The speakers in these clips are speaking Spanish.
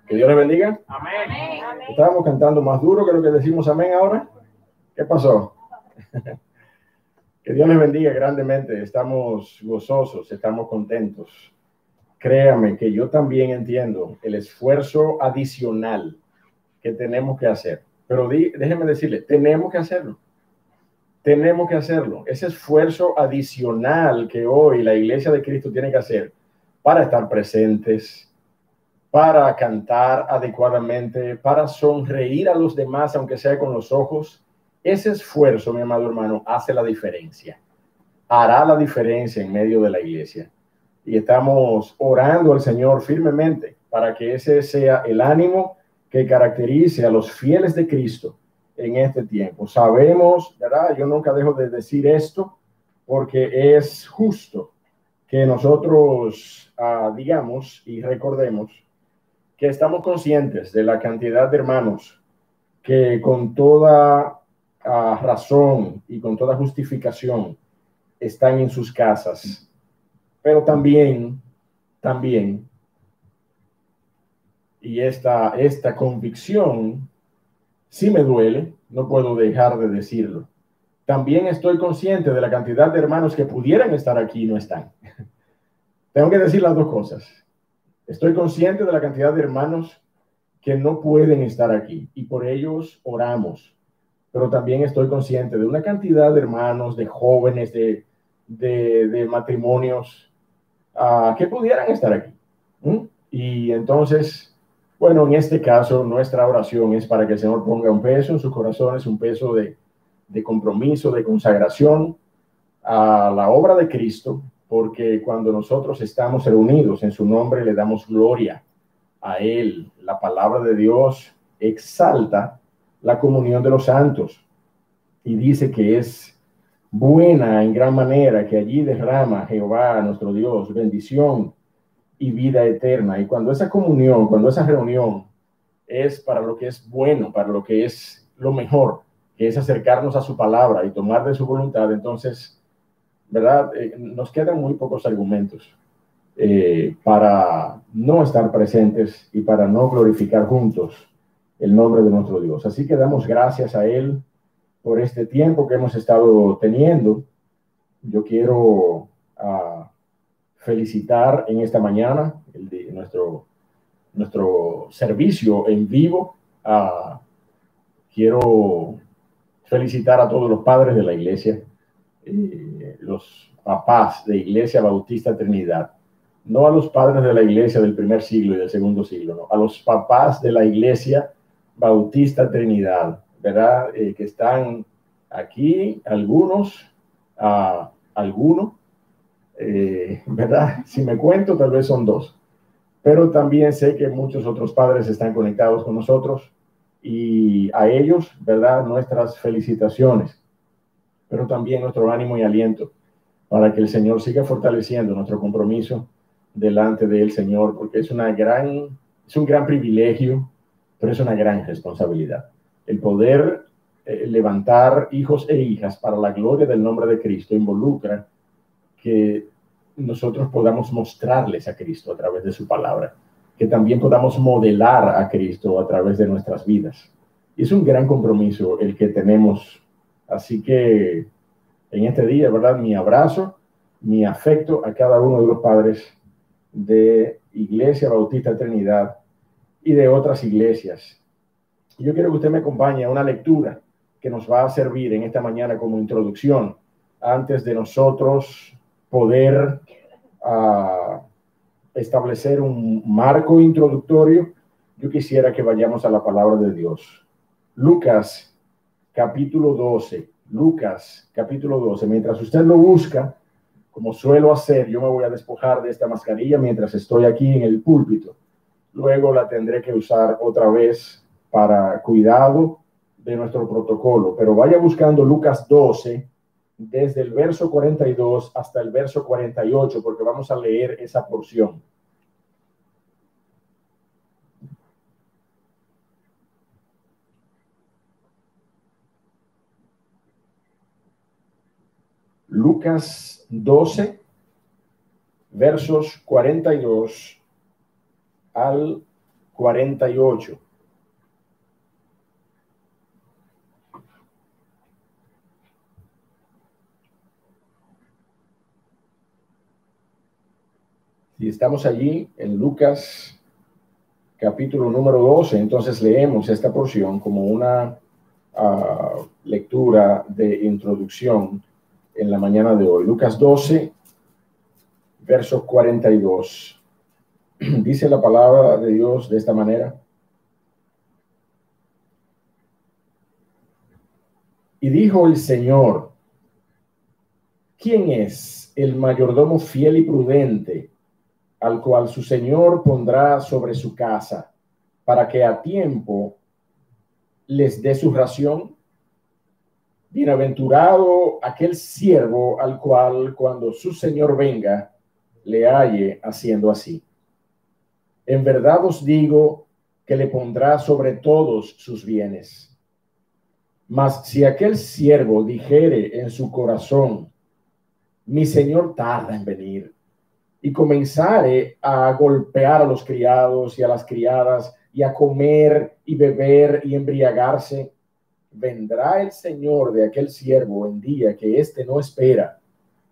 Que Dios les bendiga. Amén. Estábamos cantando más duro que lo que decimos amén ahora. ¿Qué pasó? Que Dios les bendiga grandemente. Estamos gozosos, estamos contentos. Créame que yo también entiendo el esfuerzo adicional que tenemos que hacer. Pero déjenme decirle, tenemos que hacerlo. Tenemos que hacerlo. Ese esfuerzo adicional que hoy la Iglesia de Cristo tiene que hacer para estar presentes, para cantar adecuadamente, para sonreír a los demás, aunque sea con los ojos. Ese esfuerzo, mi amado hermano, hace la diferencia. Hará la diferencia en medio de la iglesia. Y estamos orando al Señor firmemente para que ese sea el ánimo que caracterice a los fieles de Cristo en este tiempo. Sabemos, ¿verdad? Yo nunca dejo de decir esto porque es justo que nosotros digamos y recordemos que estamos conscientes de la cantidad de hermanos que con toda razón y con toda justificación están en sus casas, pero también, y esta convicción sí me duele, no puedo dejar de decirlo. También estoy consciente de la cantidad de hermanos que pudieran estar aquí y no están. Tengo que decir las dos cosas. Estoy consciente de la cantidad de hermanos que no pueden estar aquí y por ellos oramos, pero también estoy consciente de una cantidad de hermanos, de jóvenes, de matrimonios que pudieran estar aquí. Y entonces, bueno, en este caso nuestra oración es para que el Señor ponga un peso en sus corazones, un peso de compromiso, de consagración a la obra de Cristo, porque cuando nosotros estamos reunidos en su nombre le damos gloria a Él. La palabra de Dios exalta la comunión de los santos y dice que es buena en gran manera, que allí derrama Jehová, nuestro Dios, bendición y vida eterna. Y cuando esa comunión, cuando esa reunión es para lo que es bueno, para lo que es lo mejor, que es acercarnos a su palabra y tomar de su voluntad, entonces, ¿verdad? Nos quedan muy pocos argumentos para no estar presentes y para no glorificar juntos el nombre de nuestro Dios. Así que damos gracias a Él por este tiempo que hemos estado teniendo. Yo quiero felicitar en esta mañana nuestro servicio en vivo. Quiero felicitar a todos los padres de la iglesia, los papás de Iglesia Bautista Trinidad. No a los padres de la iglesia del primer siglo y del segundo siglo, no, a los papás de la Iglesia Bautista Trinidad, ¿verdad? Que están aquí, algunos, ¿verdad? Si me cuento, tal vez son dos, pero también sé que muchos otros padres están conectados con nosotros y a ellos, ¿verdad? Nuestras felicitaciones, pero también nuestro ánimo y aliento para que el Señor siga fortaleciendo nuestro compromiso delante del Señor, porque es un gran privilegio, pero es una gran responsabilidad. El poder levantar hijos e hijas para la gloria del nombre de Cristo involucra que nosotros podamos mostrarles a Cristo a través de su palabra, que también podamos modelar a Cristo a través de nuestras vidas. Y es un gran compromiso el que tenemos. Así que en este día, ¿verdad? Mi abrazo, mi afecto a cada uno de los padres de Iglesia Bautista Trinidad y de otras iglesias. Yo quiero que usted me acompañe a una lectura que nos va a servir en esta mañana como introducción antes de nosotros poder establecer un marco introductorio. Yo quisiera que vayamos a la palabra de Dios. Lucas capítulo 12. Lucas capítulo 12. Mientras usted lo busca, como suelo hacer, yo me voy a despojar de esta mascarilla mientras estoy aquí en el púlpito. Luego la tendré que usar otra vez para cuidado de nuestro protocolo. Pero vaya buscando Lucas 12, desde el verso 42 hasta el verso 48, porque vamos a leer esa porción. Lucas 12, versos 42 al 48. Si estamos allí en Lucas capítulo número 12, entonces leemos esta porción como una lectura de introducción en la mañana de hoy. Lucas 12, verso 42. Dice la palabra de Dios de esta manera. Y dijo el Señor: ¿quién es el mayordomo fiel y prudente, al cual su señor pondrá sobre su casa, para que a tiempo les dé su ración? Bienaventurado aquel siervo al cual, cuando su señor venga, le halle haciendo así. En verdad os digo que le pondrá sobre todos sus bienes. Mas si aquel siervo dijere en su corazón: mi señor tarda en venir, y comenzare a golpear a los criados y a las criadas, y a comer y beber y embriagarse, vendrá el señor de aquel siervo en día que éste no espera,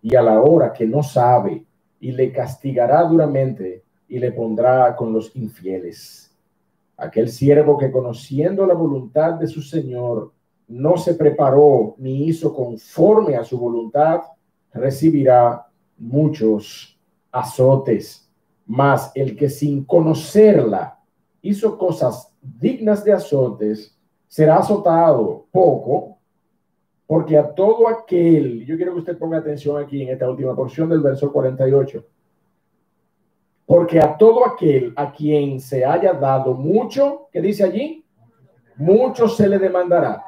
y a la hora que no sabe, y le castigará duramente, y le pondrá con los infieles. Aquel siervo que, conociendo la voluntad de su señor, no se preparó ni hizo conforme a su voluntad, recibirá muchos azotes. Mas el que sin conocerla hizo cosas dignas de azotes, será azotado poco, porque a todo aquel, yo quiero que usted ponga atención aquí en esta última porción del verso 48, porque a todo aquel a quien se haya dado mucho, ¿qué dice allí? Mucho se le demandará,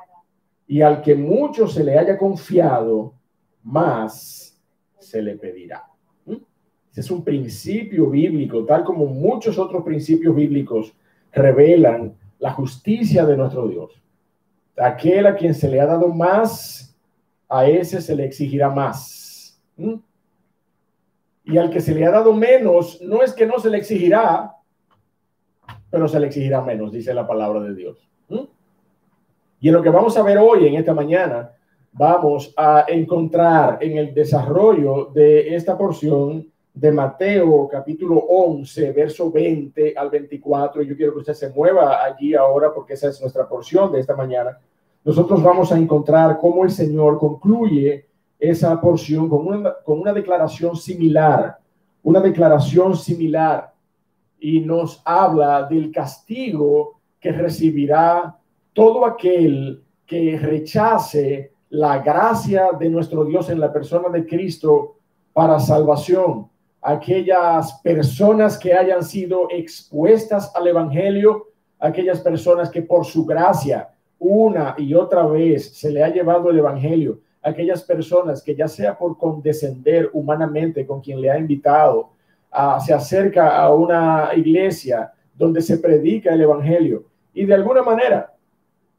y al que mucho se le haya confiado, más se le pedirá. Ese es un principio bíblico, tal como muchos otros principios bíblicos revelan la justicia de nuestro Dios. Aquel a quien se le ha dado más, a ese se le exigirá más. Y al que se le ha dado menos, no es que no se le exigirá, pero se le exigirá menos, dice la palabra de Dios. Y en lo que vamos a ver hoy, en esta mañana, vamos a encontrar en el desarrollo de esta porción de Mateo capítulo 11, verso 20 al 24. Yo quiero que usted se mueva allí ahora porque esa es nuestra porción de esta mañana. Nosotros vamos a encontrar cómo el Señor concluye esa porción con una declaración similar, y nos habla del castigo que recibirá todo aquel que rechace la gracia de nuestro Dios en la persona de Cristo para salvación. Aquellas personas que hayan sido expuestas al evangelio, aquellas personas que por su gracia una y otra vez se le ha llevado el evangelio, aquellas personas que ya sea por condescender humanamente con quien le ha invitado, se acerca a una iglesia donde se predica el evangelio y de alguna manera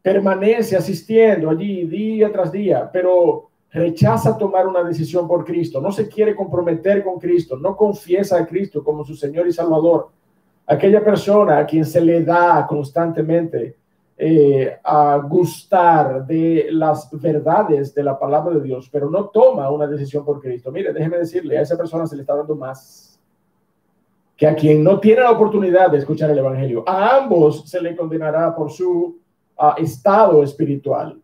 permanece asistiendo allí día tras día, pero rechaza tomar una decisión por Cristo, no se quiere comprometer con Cristo, no confiesa a Cristo como su Señor y Salvador. Aquella persona a quien se le da constantemente a gustar de las verdades de la palabra de Dios, pero no toma una decisión por Cristo. Mire, déjeme decirle, a esa persona se le está dando más que a quien no tiene la oportunidad de escuchar el evangelio. A ambos se le condenará por su estado espiritual.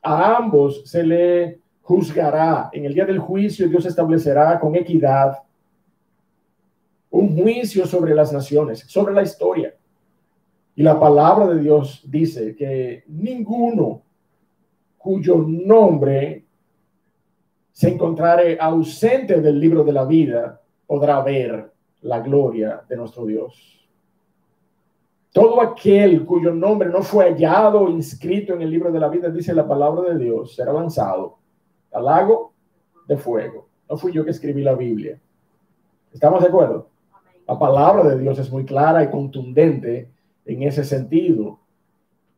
A ambos se le juzgará. En el día del juicio Dios establecerá con equidad un juicio sobre las naciones, sobre la historia. Y la palabra de Dios dice que ninguno cuyo nombre se encontrare ausente del libro de la vida podrá ver la gloria de nuestro Dios. Todo aquel cuyo nombre no fue hallado o inscrito en el libro de la vida, dice la palabra de Dios, será lanzado al lago de fuego. No fui yo que escribí la Biblia. ¿Estamos de acuerdo? La palabra de Dios es muy clara y contundente en ese sentido.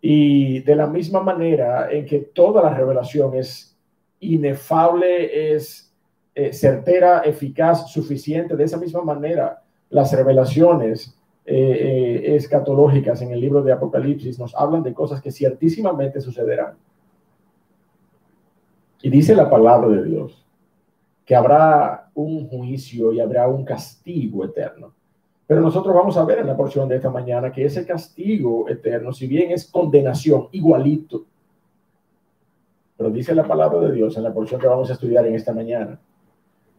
Y de la misma manera en que toda la revelación es inefable, es certera, eficaz, suficiente, de esa misma manera las revelaciones escatológicas en el libro de Apocalipsis nos hablan de cosas que ciertísimamente sucederán. Y dice la palabra de Dios que habrá un juicio y habrá un castigo eterno. Pero nosotros vamos a ver en la porción de esta mañana que ese castigo eterno, si bien es condenación, igualito, pero dice la palabra de Dios en la porción que vamos a estudiar en esta mañana,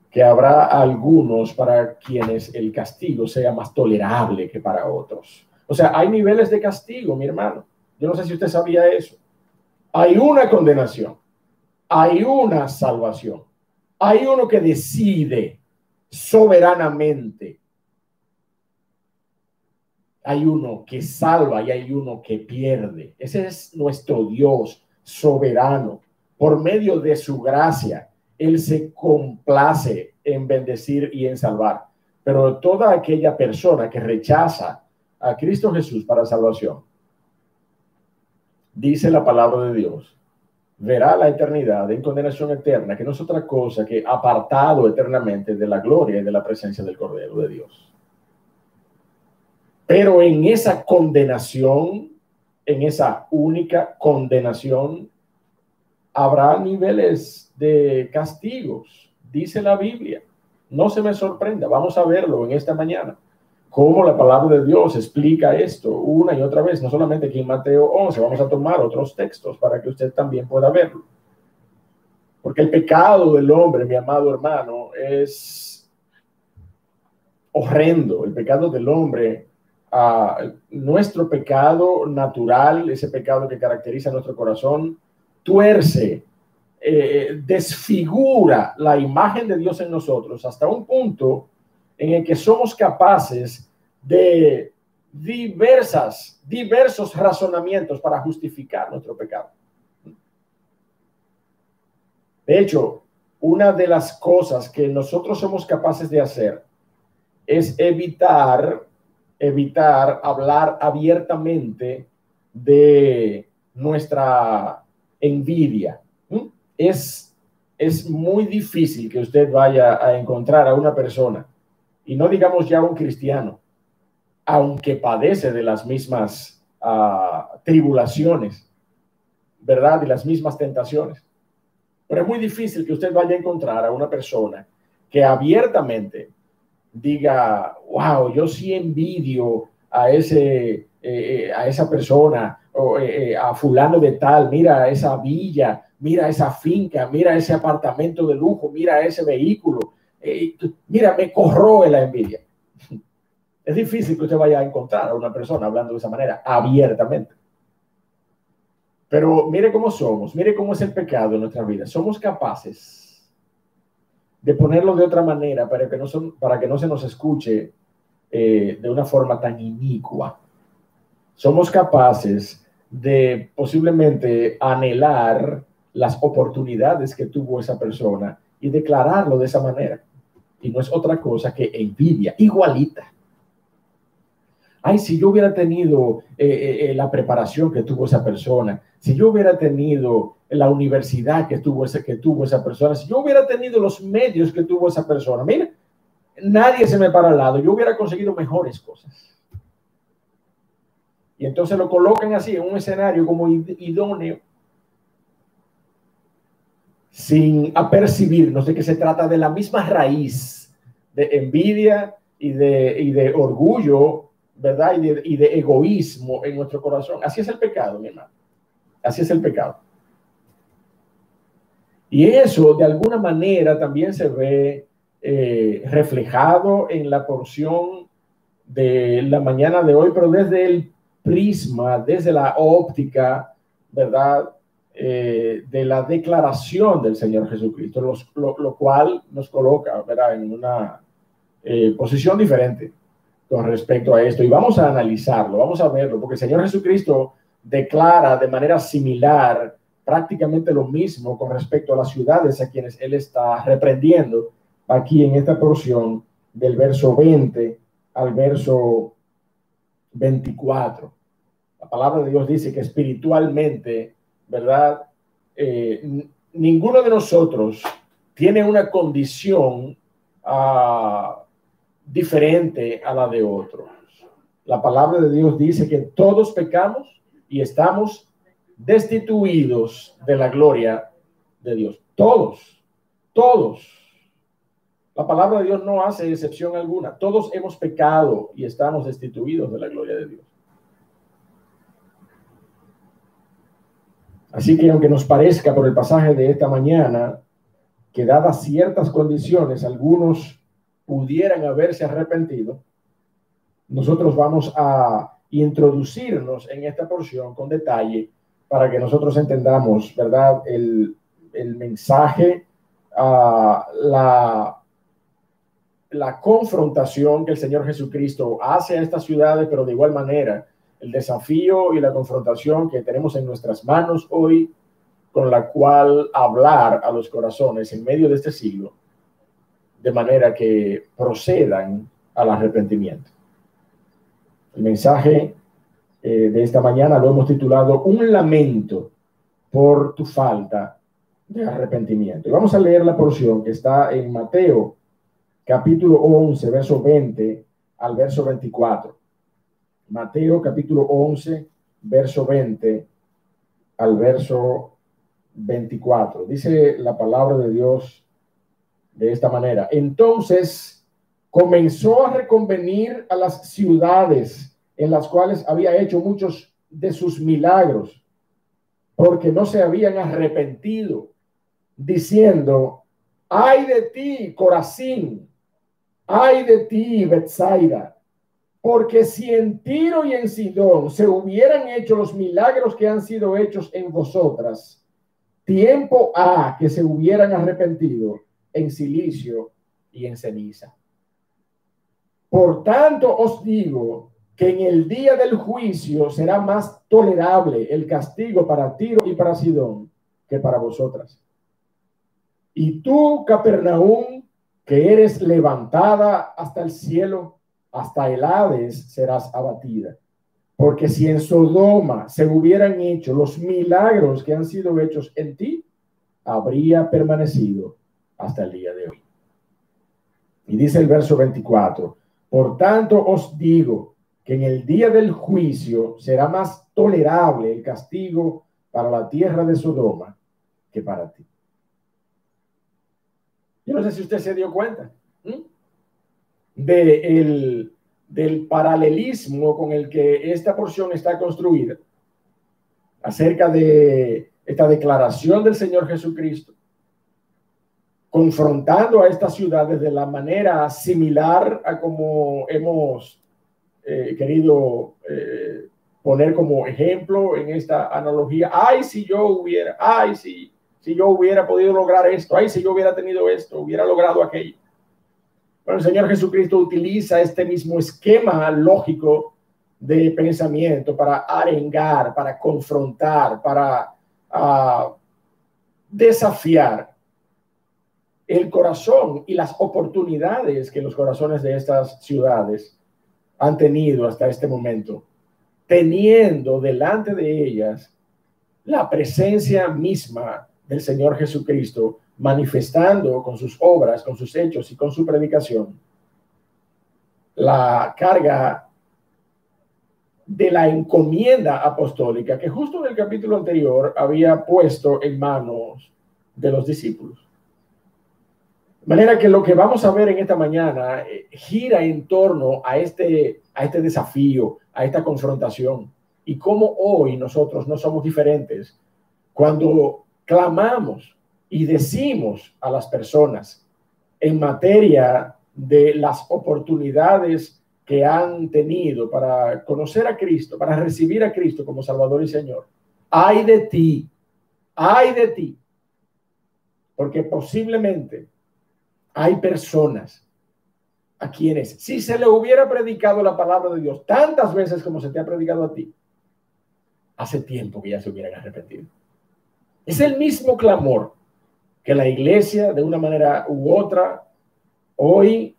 que habrá algunos para quienes el castigo sea más tolerable que para otros. O sea, hay niveles de castigo, mi hermano. Yo no sé si usted sabía eso. Hay una condenación, hay una salvación, hay uno que decide soberanamente. Hay uno que salva y hay uno que pierde. Ese es nuestro Dios soberano. Por medio de su gracia, Él se complace en bendecir y en salvar. Pero toda aquella persona que rechaza a Cristo Jesús para salvación, dice la palabra de Dios, verá la eternidad en condenación eterna, que no es otra cosa que apartado eternamente de la gloria y de la presencia del Cordero de Dios. Pero en esa condenación, en esa única condenación, habrá niveles de castigos, dice la Biblia. No se me sorprenda, vamos a verlo en esta mañana. Cómo la palabra de Dios explica esto una y otra vez, no solamente aquí en Mateo 11, vamos a tomar otros textos para que usted también pueda verlo. Porque el pecado del hombre, mi amado hermano, es horrendo. El pecado del hombre, nuestro pecado natural, ese pecado que caracteriza nuestro corazón, tuerce, desfigura la imagen de Dios en nosotros hasta un punto en el que somos capaces de diversos razonamientos para justificar nuestro pecado. De hecho, una de las cosas que nosotros somos capaces de hacer es evitar hablar abiertamente de nuestra envidia. Es muy difícil que usted vaya a encontrar a una persona, y no digamos ya un cristiano, aunque padece de las mismas tribulaciones, ¿verdad? Y las mismas tentaciones. Pero es muy difícil que usted vaya a encontrar a una persona que abiertamente diga, wow, yo sí envidio a esa persona, o a fulano de tal, mira esa villa, mira esa finca, mira ese apartamento de lujo, mira ese vehículo, mira, me corroe la envidia. Es difícil que usted vaya a encontrar a una persona hablando de esa manera, abiertamente. Pero mire cómo somos, mire cómo es el pecado en nuestra vida. Somos capaces de ponerlo de otra manera para que no se nos escuche de una forma tan inicua. Somos capaces de posiblemente anhelar las oportunidades que tuvo esa persona y declararlo de esa manera. Y no es otra cosa que envidia, igualita. Ay, si yo hubiera tenido la preparación que tuvo esa persona, si yo hubiera tenido la universidad que tuvo esa persona, si yo hubiera tenido los medios que tuvo esa persona, mira, nadie se me para al lado, yo hubiera conseguido mejores cosas. Y entonces lo colocan así en un escenario como idóneo, sin apercibirnos de que se trata de la misma raíz de envidia y de orgullo, ¿verdad? Y de egoísmo en nuestro corazón. Así es el pecado, mi hermano. Así es el pecado. Y eso, de alguna manera, también se ve reflejado en la porción de la mañana de hoy, pero desde el prisma, desde la óptica, ¿verdad? De la declaración del Señor Jesucristo, lo cual nos coloca, ¿verdad?, en una posición diferente con respecto a esto. Y vamos a analizarlo, vamos a verlo, porque el Señor Jesucristo declara de manera similar prácticamente lo mismo con respecto a las ciudades a quienes Él está reprendiendo aquí en esta porción del verso 20 al verso 24. La palabra de Dios dice que espiritualmente, ¿verdad? Ninguno de nosotros tiene una condición diferente a la de otros. La palabra de Dios dice que todos pecamos y estamos destituidos de la gloria de Dios. Todos, todos. La palabra de Dios no hace excepción alguna. Todos hemos pecado y estamos destituidos de la gloria de Dios. Así que aunque nos parezca por el pasaje de esta mañana que dadas ciertas condiciones, algunos pudieran haberse arrepentido, nosotros vamos a introducirnos en esta porción con detalle para que nosotros entendamos, ¿verdad?, el mensaje, la confrontación que el Señor Jesucristo hace a estas ciudades, pero de igual manera el desafío y la confrontación que tenemos en nuestras manos hoy, con la cual hablar a los corazones en medio de este siglo, de manera que procedan al arrepentimiento. El mensaje de esta mañana lo hemos titulado Un lamento por tu falta de arrepentimiento. Y vamos a leer la porción que está en Mateo, capítulo 11, verso 20 al verso 24. Mateo, capítulo 11, verso 20 al verso 24. Dice la palabra de Dios de esta manera. Entonces comenzó a reconvenir a las ciudades en las cuales había hecho muchos de sus milagros, porque no se habían arrepentido, diciendo: ay de ti, Corazín, ay de ti, Betsaida, porque si en Tiro y en Sidón se hubieran hecho los milagros que han sido hechos en vosotras, tiempo ha que se hubieran arrepentido en silicio y en ceniza. Por tanto os digo que en el día del juicio será más tolerable el castigo para Tiro y para Sidón que para vosotras. Y tú, Capernaum, que eres levantada hasta el cielo, hasta el Hades serás abatida. Porque si en Sodoma se hubieran hecho los milagros que han sido hechos en ti, habría permanecido hasta el día de hoy. Y dice el verso 24: por tanto os digo que en el día del juicio será más tolerable el castigo para la tierra de Sodoma que para ti. Yo no sé si usted se dio cuenta del paralelismo con el que esta porción está construida acerca de esta declaración del Señor Jesucristo, confrontando a estas ciudades de la manera similar a como hemos querido poner como ejemplo en esta analogía. Ay, si yo hubiera, ay, si yo hubiera podido lograr esto, ay, si yo hubiera tenido esto, hubiera logrado aquello. Bueno, el Señor Jesucristo utiliza este mismo esquema lógico de pensamiento para arengar, para confrontar, para desafiar el corazón y las oportunidades que los corazones de estas ciudades han tenido hasta este momento, teniendo delante de ellas la presencia misma del Señor Jesucristo, manifestando con sus obras, con sus hechos y con su predicación la carga de la encomienda apostólica que justo en el capítulo anterior había puesto en manos de los discípulos. De manera que lo que vamos a ver en esta mañana gira en torno a este desafío, a esta confrontación, y cómo hoy nosotros no somos diferentes cuando clamamos y decimos a las personas en materia de las oportunidades que han tenido para conocer a Cristo, para recibir a Cristo como Salvador y Señor. ¡Ay de ti! ¡Ay de ti! Porque posiblemente hay personas a quienes, si se le hubiera predicado la palabra de Dios tantas veces como se te ha predicado a ti, hace tiempo que ya se hubieran arrepentido. Es el mismo clamor que la iglesia, de una manera u otra, hoy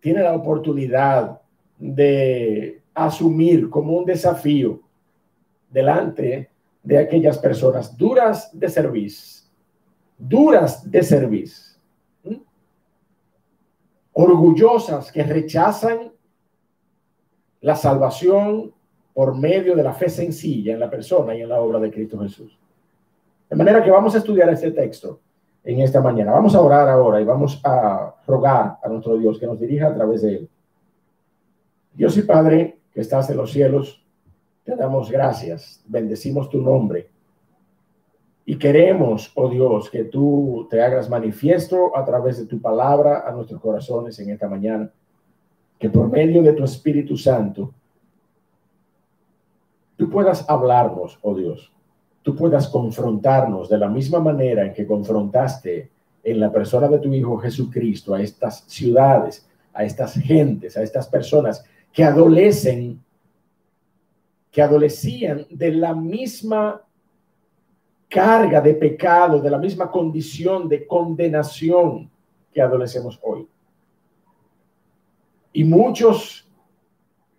tiene la oportunidad de asumir como un desafío delante de aquellas personas duras de servicio, orgullosas, que rechazan la salvación por medio de la fe sencilla en la persona y en la obra de Cristo Jesús. De manera que vamos a estudiar este texto en esta mañana. Vamos a orar ahora y vamos a rogar a nuestro Dios que nos dirija a través de él. Dios y Padre que estás en los cielos, te damos gracias, bendecimos tu nombre y queremos, oh Dios, que tú te hagas manifiesto a través de tu palabra a nuestros corazones en esta mañana, que por medio de tu Espíritu Santo tú puedas hablarnos, oh Dios, tú puedas confrontarnos de la misma manera en que confrontaste en la persona de tu Hijo Jesucristo a estas ciudades, a estas gentes, a estas personas que adolecían de la misma carga de pecado, de la misma condición de condenación que adolecemos hoy. Y muchos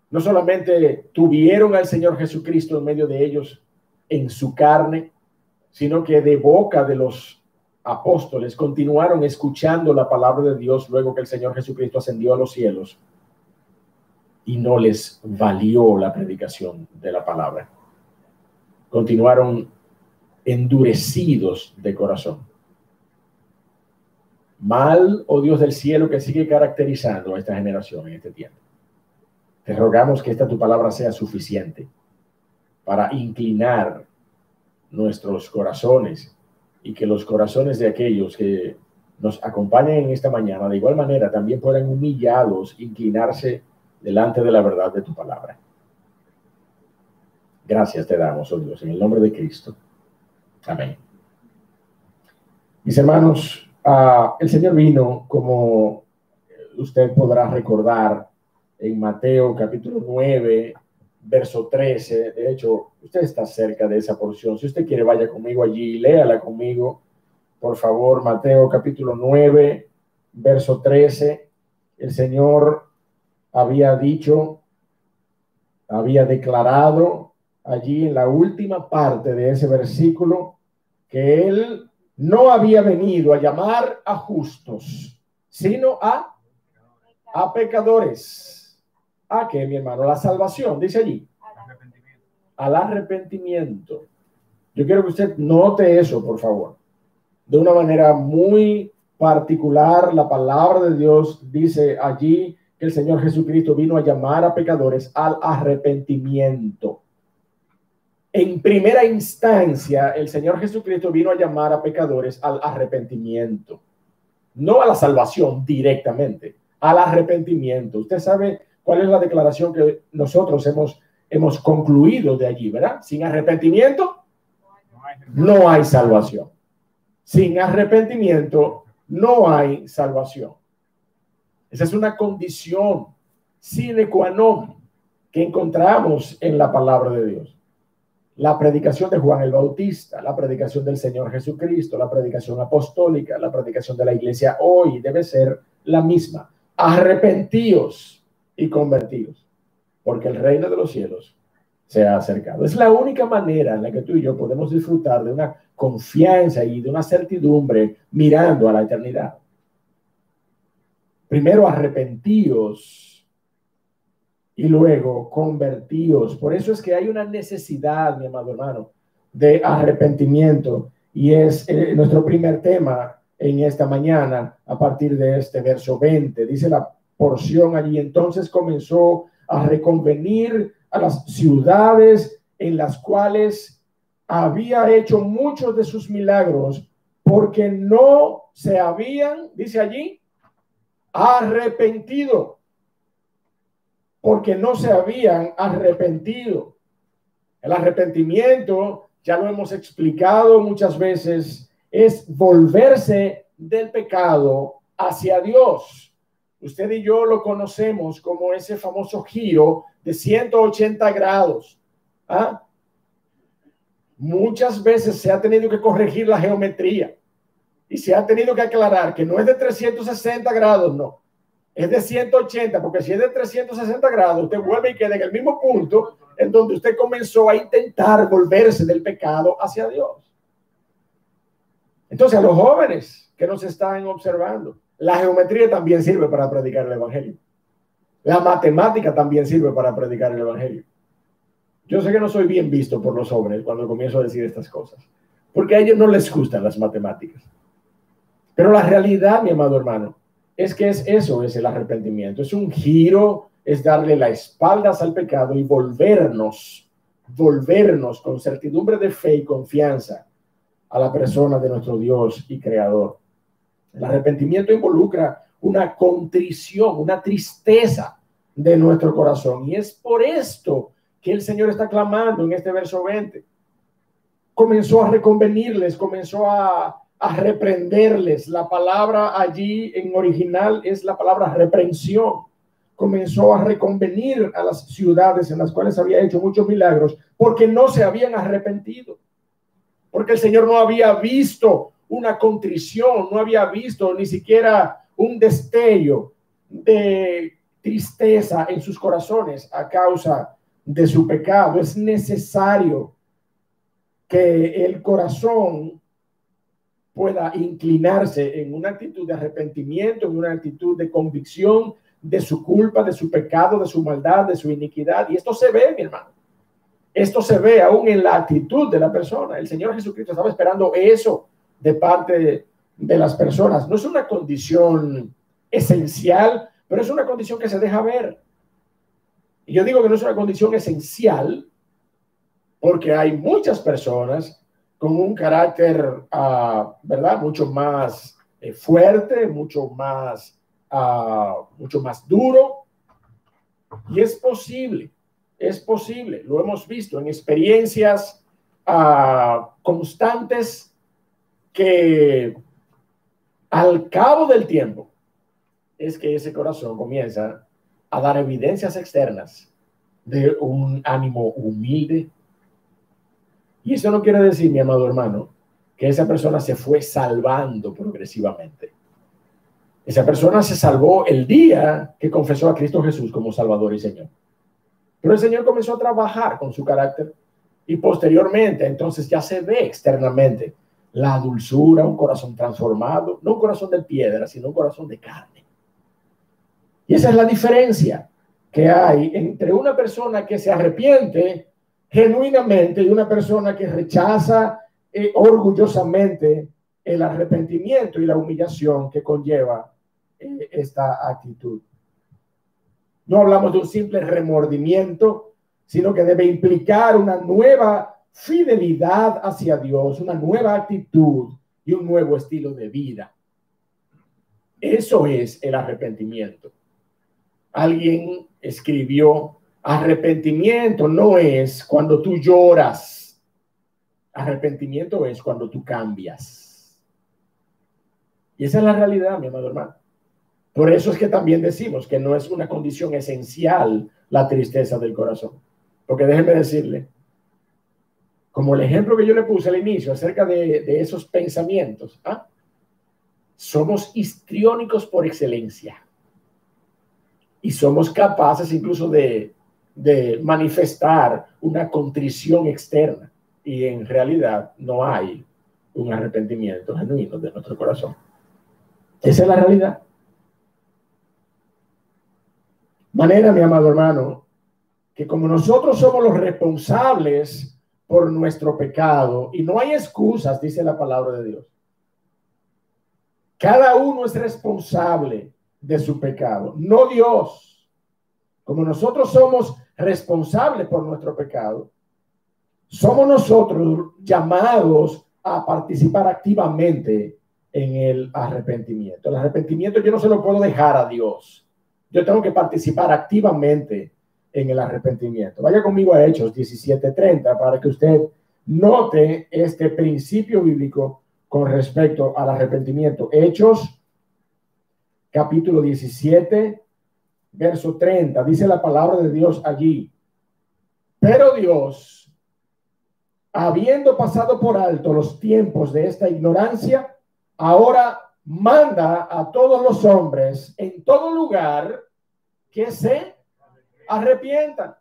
no solamente tuvieron al Señor Jesucristo en medio de ellos en su carne, sino que de boca de los apóstoles continuaron escuchando la palabra de Dios luego que el Señor Jesucristo ascendió a los cielos, y no les valió la predicación de la palabra. Continuaron endurecidos de corazón. Mal, oh Dios del cielo, que sigue caracterizando a esta generación en este tiempo. Te rogamos que esta tu palabra sea suficiente para inclinar nuestros corazones y que los corazones de aquellos que nos acompañan en esta mañana de igual manera también puedan humillados inclinarse delante de la verdad de tu palabra. Gracias te damos, oh Dios, en el nombre de Cristo. Amén. Mis hermanos, el Señor vino, como usted podrá recordar, en Mateo capítulo 9, verso 13. De hecho, usted está cerca de esa porción. Si usted quiere, vaya conmigo allí y léala conmigo, por favor. Mateo capítulo 9, verso 13. El Señor había declarado allí en la última parte de ese versículo que Él no había venido a llamar a justos, sino a pecadores. ¿A qué, mi hermano? La salvación, dice allí. Al arrepentimiento. Yo quiero que usted note eso, por favor. De una manera muy particular, la palabra de Dios dice allí que el Señor Jesucristo vino a llamar a pecadores al arrepentimiento. En primera instancia, el Señor Jesucristo vino a llamar a pecadores al arrepentimiento. No a la salvación directamente, al arrepentimiento. Usted sabe cuál es la declaración que nosotros hemos concluido de allí, ¿verdad? Sin arrepentimiento no hay salvación. Sin arrepentimiento no hay salvación. Esa es una condición sine qua non que encontramos en la palabra de Dios. La predicación de Juan el Bautista, la predicación del Señor Jesucristo, la predicación apostólica, la predicación de la iglesia hoy debe ser la misma. Arrepentíos y convertíos, porque el reino de los cielos se ha acercado. Es la única manera en la que tú y yo podemos disfrutar de una confianza y de una certidumbre mirando a la eternidad. Primero arrepentíos y luego convertíos. Por eso es que hay una necesidad, mi amado hermano, de arrepentimiento, y es nuestro primer tema en esta mañana a partir de este verso 20. Dice la porción allí: entonces comenzó a reconvenir a las ciudades en las cuales había hecho muchos de sus milagros, porque no se habían, dice allí, arrepentido. Porque no se habían arrepentido. El arrepentimiento, ya lo hemos explicado muchas veces, es volverse del pecado hacia Dios. Usted y yo lo conocemos como ese famoso giro de 180 grados. ¿Ah? Muchas veces se ha tenido que corregir la geometría y se ha tenido que aclarar que no es de 360 grados, no. Es de 180, porque si es de 360 grados, usted vuelve y queda en el mismo punto en donde usted comenzó a intentar volverse del pecado hacia Dios. Entonces, a los jóvenes que nos están observando, la geometría también sirve para predicar el evangelio. La matemática también sirve para predicar el evangelio. Yo sé que no soy bien visto por los hombres cuando comienzo a decir estas cosas, porque a ellos no les gustan las matemáticas. Pero la realidad, mi amado hermano, es que eso es el arrepentimiento. Es un giro, es darle la espalda al pecado y volvernos con certidumbre de fe y confianza a la persona de nuestro Dios y Creador. El arrepentimiento involucra una contrición, una tristeza de nuestro corazón. Y es por esto que el Señor está clamando en este verso 20. Comenzó a reconvenirles, comenzó a reprenderles. La palabra allí en original es la palabra reprensión. Comenzó a reconvenir a las ciudades en las cuales había hecho muchos milagros porque no se habían arrepentido. Porque el Señor no había visto una contrición, no había visto ni siquiera un destello de tristeza en sus corazones a causa de su pecado. Es necesario que el corazón pueda inclinarse en una actitud de arrepentimiento, en una actitud de convicción de su culpa, de su pecado, de su maldad, de su iniquidad. Y esto se ve, mi hermano. Esto se ve aún en la actitud de la persona. El Señor Jesucristo estaba esperando eso de parte de las personas. No es una condición esencial, pero es una condición que se deja ver. Y yo digo que no es una condición esencial porque hay muchas personas con un carácter, ¿verdad? Mucho más fuerte, mucho más duro. Y es posible, lo hemos visto en experiencias constantes que al cabo del tiempo es que ese corazón comienza a dar evidencias externas de un ánimo humilde. Y eso no quiere decir, mi amado hermano, que esa persona se fue salvando progresivamente. Esa persona se salvó el día que confesó a Cristo Jesús como Salvador y Señor. Pero el Señor comenzó a trabajar con su carácter y posteriormente entonces ya se ve externamente la dulzura, un corazón transformado, no un corazón de piedra, sino un corazón de carne. Y esa es la diferencia que hay entre una persona que se arrepiente genuinamente y una persona que rechaza orgullosamente el arrepentimiento y la humillación que conlleva esta actitud. No hablamos de un simple remordimiento, sino que debe implicar una nueva fidelidad hacia Dios, una nueva actitud y un nuevo estilo de vida. Eso es el arrepentimiento. Alguien escribió, arrepentimiento no es cuando tú lloras. Arrepentimiento es cuando tú cambias. Y esa es la realidad, mi amado hermano. Por eso es que también decimos que no es una condición esencial la tristeza del corazón. Porque déjeme decirle, como el ejemplo que yo le puse al inicio acerca de esos pensamientos, somos histriónicos por excelencia. Y somos capaces incluso de manifestar una contrición externa. Y en realidad no hay un arrepentimiento genuino de nuestro corazón. Esa es la realidad. Manera, mi amado hermano, que como nosotros somos los responsables por nuestro pecado, y no hay excusas, dice la palabra de Dios. Cada uno es responsable de su pecado, no Dios. Como nosotros somos responsables por nuestro pecado, somos nosotros llamados a participar activamente en el arrepentimiento. El arrepentimiento yo no se lo puedo dejar a Dios. Yo tengo que participar activamente en el arrepentimiento. Vaya conmigo a Hechos 17:30 para que usted note este principio bíblico con respecto al arrepentimiento. Hechos capítulo 17, verso 30. Dice la palabra de Dios allí. Pero Dios, habiendo pasado por alto los tiempos de esta ignorancia, ahora manda a todos los hombres en todo lugar que se arrepientan.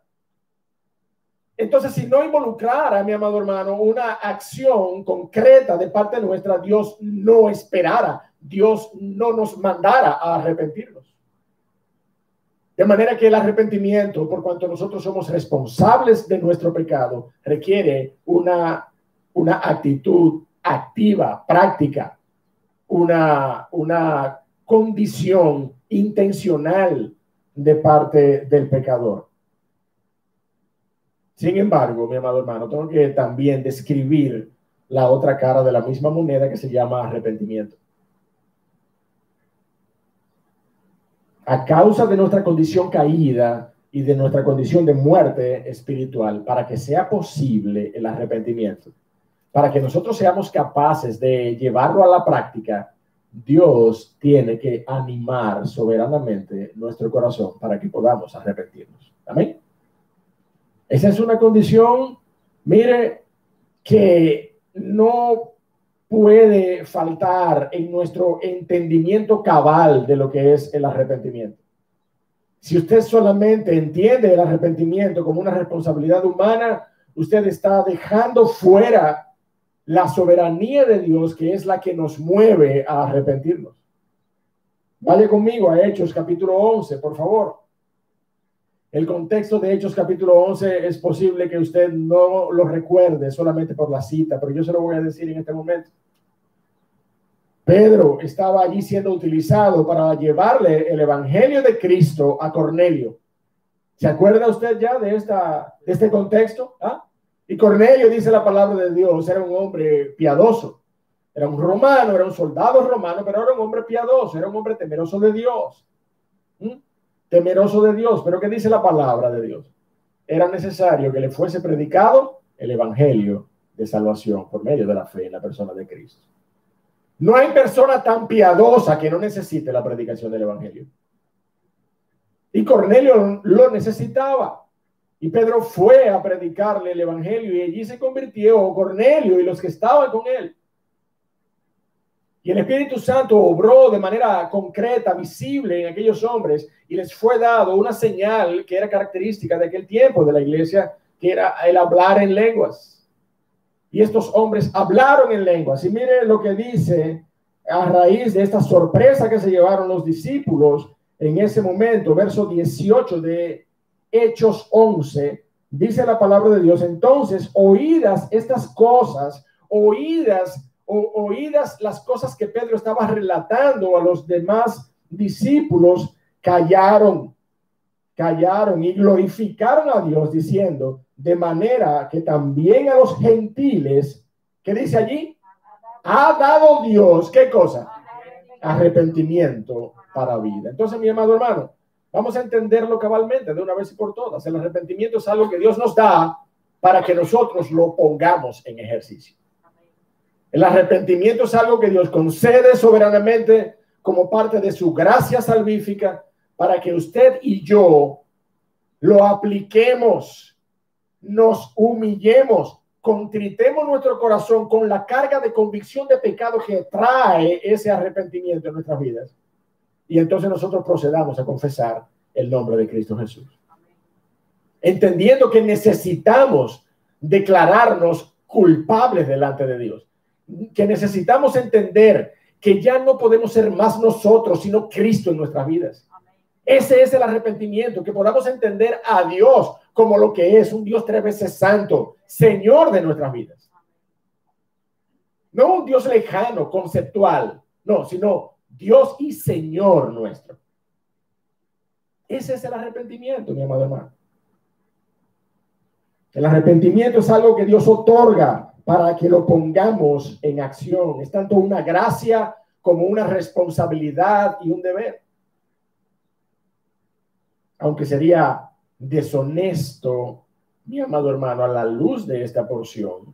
Entonces, si no involucrara, mi amado hermano, una acción concreta de parte nuestra, Dios no esperara, Dios no nos mandara a arrepentirnos. De manera que el arrepentimiento, por cuanto nosotros somos responsables de nuestro pecado, requiere una actitud activa, práctica, una condición intencional de parte del pecador. Sin embargo, mi amado hermano, tengo que también describir la otra cara de la misma moneda que se llama arrepentimiento. A causa de nuestra condición caída y de nuestra condición de muerte espiritual, para que sea posible el arrepentimiento, para que nosotros seamos capaces de llevarlo a la práctica, Dios tiene que animar soberanamente nuestro corazón para que podamos arrepentirnos. Amén. Esa es una condición, mire, que no puede faltar en nuestro entendimiento cabal de lo que es el arrepentimiento. Si usted solamente entiende el arrepentimiento como una responsabilidad humana, usted está dejando fuera la soberanía de Dios, que es la que nos mueve a arrepentirnos. Vaya conmigo a Hechos capítulo 11, por favor. El contexto de Hechos capítulo 11 es posible que usted no lo recuerde solamente por la cita, pero yo se lo voy a decir en este momento. Pedro estaba allí siendo utilizado para llevarle el evangelio de Cristo a Cornelio. ¿Se acuerda usted ya de este contexto? ¿Ah? Y Cornelio, dice la palabra de Dios, era un hombre piadoso. Era un romano, era un soldado romano, pero era un hombre piadoso, era un hombre temeroso de Dios. Temeroso de Dios. Pero ¿qué dice la palabra de Dios? Era necesario que le fuese predicado el evangelio de salvación por medio de la fe en la persona de Cristo. No hay persona tan piadosa que no necesite la predicación del evangelio. Y Cornelio lo necesitaba. Y Pedro fue a predicarle el evangelio y allí se convirtió Cornelio y los que estaban con él. Y el Espíritu Santo obró de manera concreta, visible en aquellos hombres, y les fue dado una señal que era característica de aquel tiempo de la iglesia, que era el hablar en lenguas. Y estos hombres hablaron en lenguas. Y mire lo que dice a raíz de esta sorpresa que se llevaron los discípulos en ese momento, verso 18 de Hechos 11, dice la palabra de Dios: entonces, oídas estas cosas, oídas las cosas que Pedro estaba relatando a los demás discípulos, callaron y glorificaron a Dios, diciendo, de manera que también a los gentiles, ¿qué dice allí? Ha dado Dios, ¿qué cosa? Arrepentimiento para vida. Entonces, mi amado hermano, vamos a entenderlo cabalmente de una vez y por todas. El arrepentimiento es algo que Dios nos da para que nosotros lo pongamos en ejercicio. El arrepentimiento es algo que Dios concede soberanamente como parte de su gracia salvífica para que usted y yo lo apliquemos, nos humillemos, contritemos nuestro corazón con la carga de convicción de pecado que trae ese arrepentimiento en nuestras vidas. Y entonces nosotros procedamos a confesar el nombre de Cristo Jesús. Entendiendo que necesitamos declararnos culpables delante de Dios. Que necesitamos entender que ya no podemos ser más nosotros, sino Cristo en nuestras vidas. Ese es el arrepentimiento, que podamos entender a Dios como lo que es, un Dios 3 veces santo, Señor de nuestras vidas. No un Dios lejano, conceptual, no, sino Dios y Señor nuestro. Ese es el arrepentimiento, mi amado hermano. El arrepentimiento es algo que Dios otorga para que lo pongamos en acción. Es tanto una gracia como una responsabilidad y un deber. Aunque sería deshonesto, mi amado hermano, a la luz de esta porción,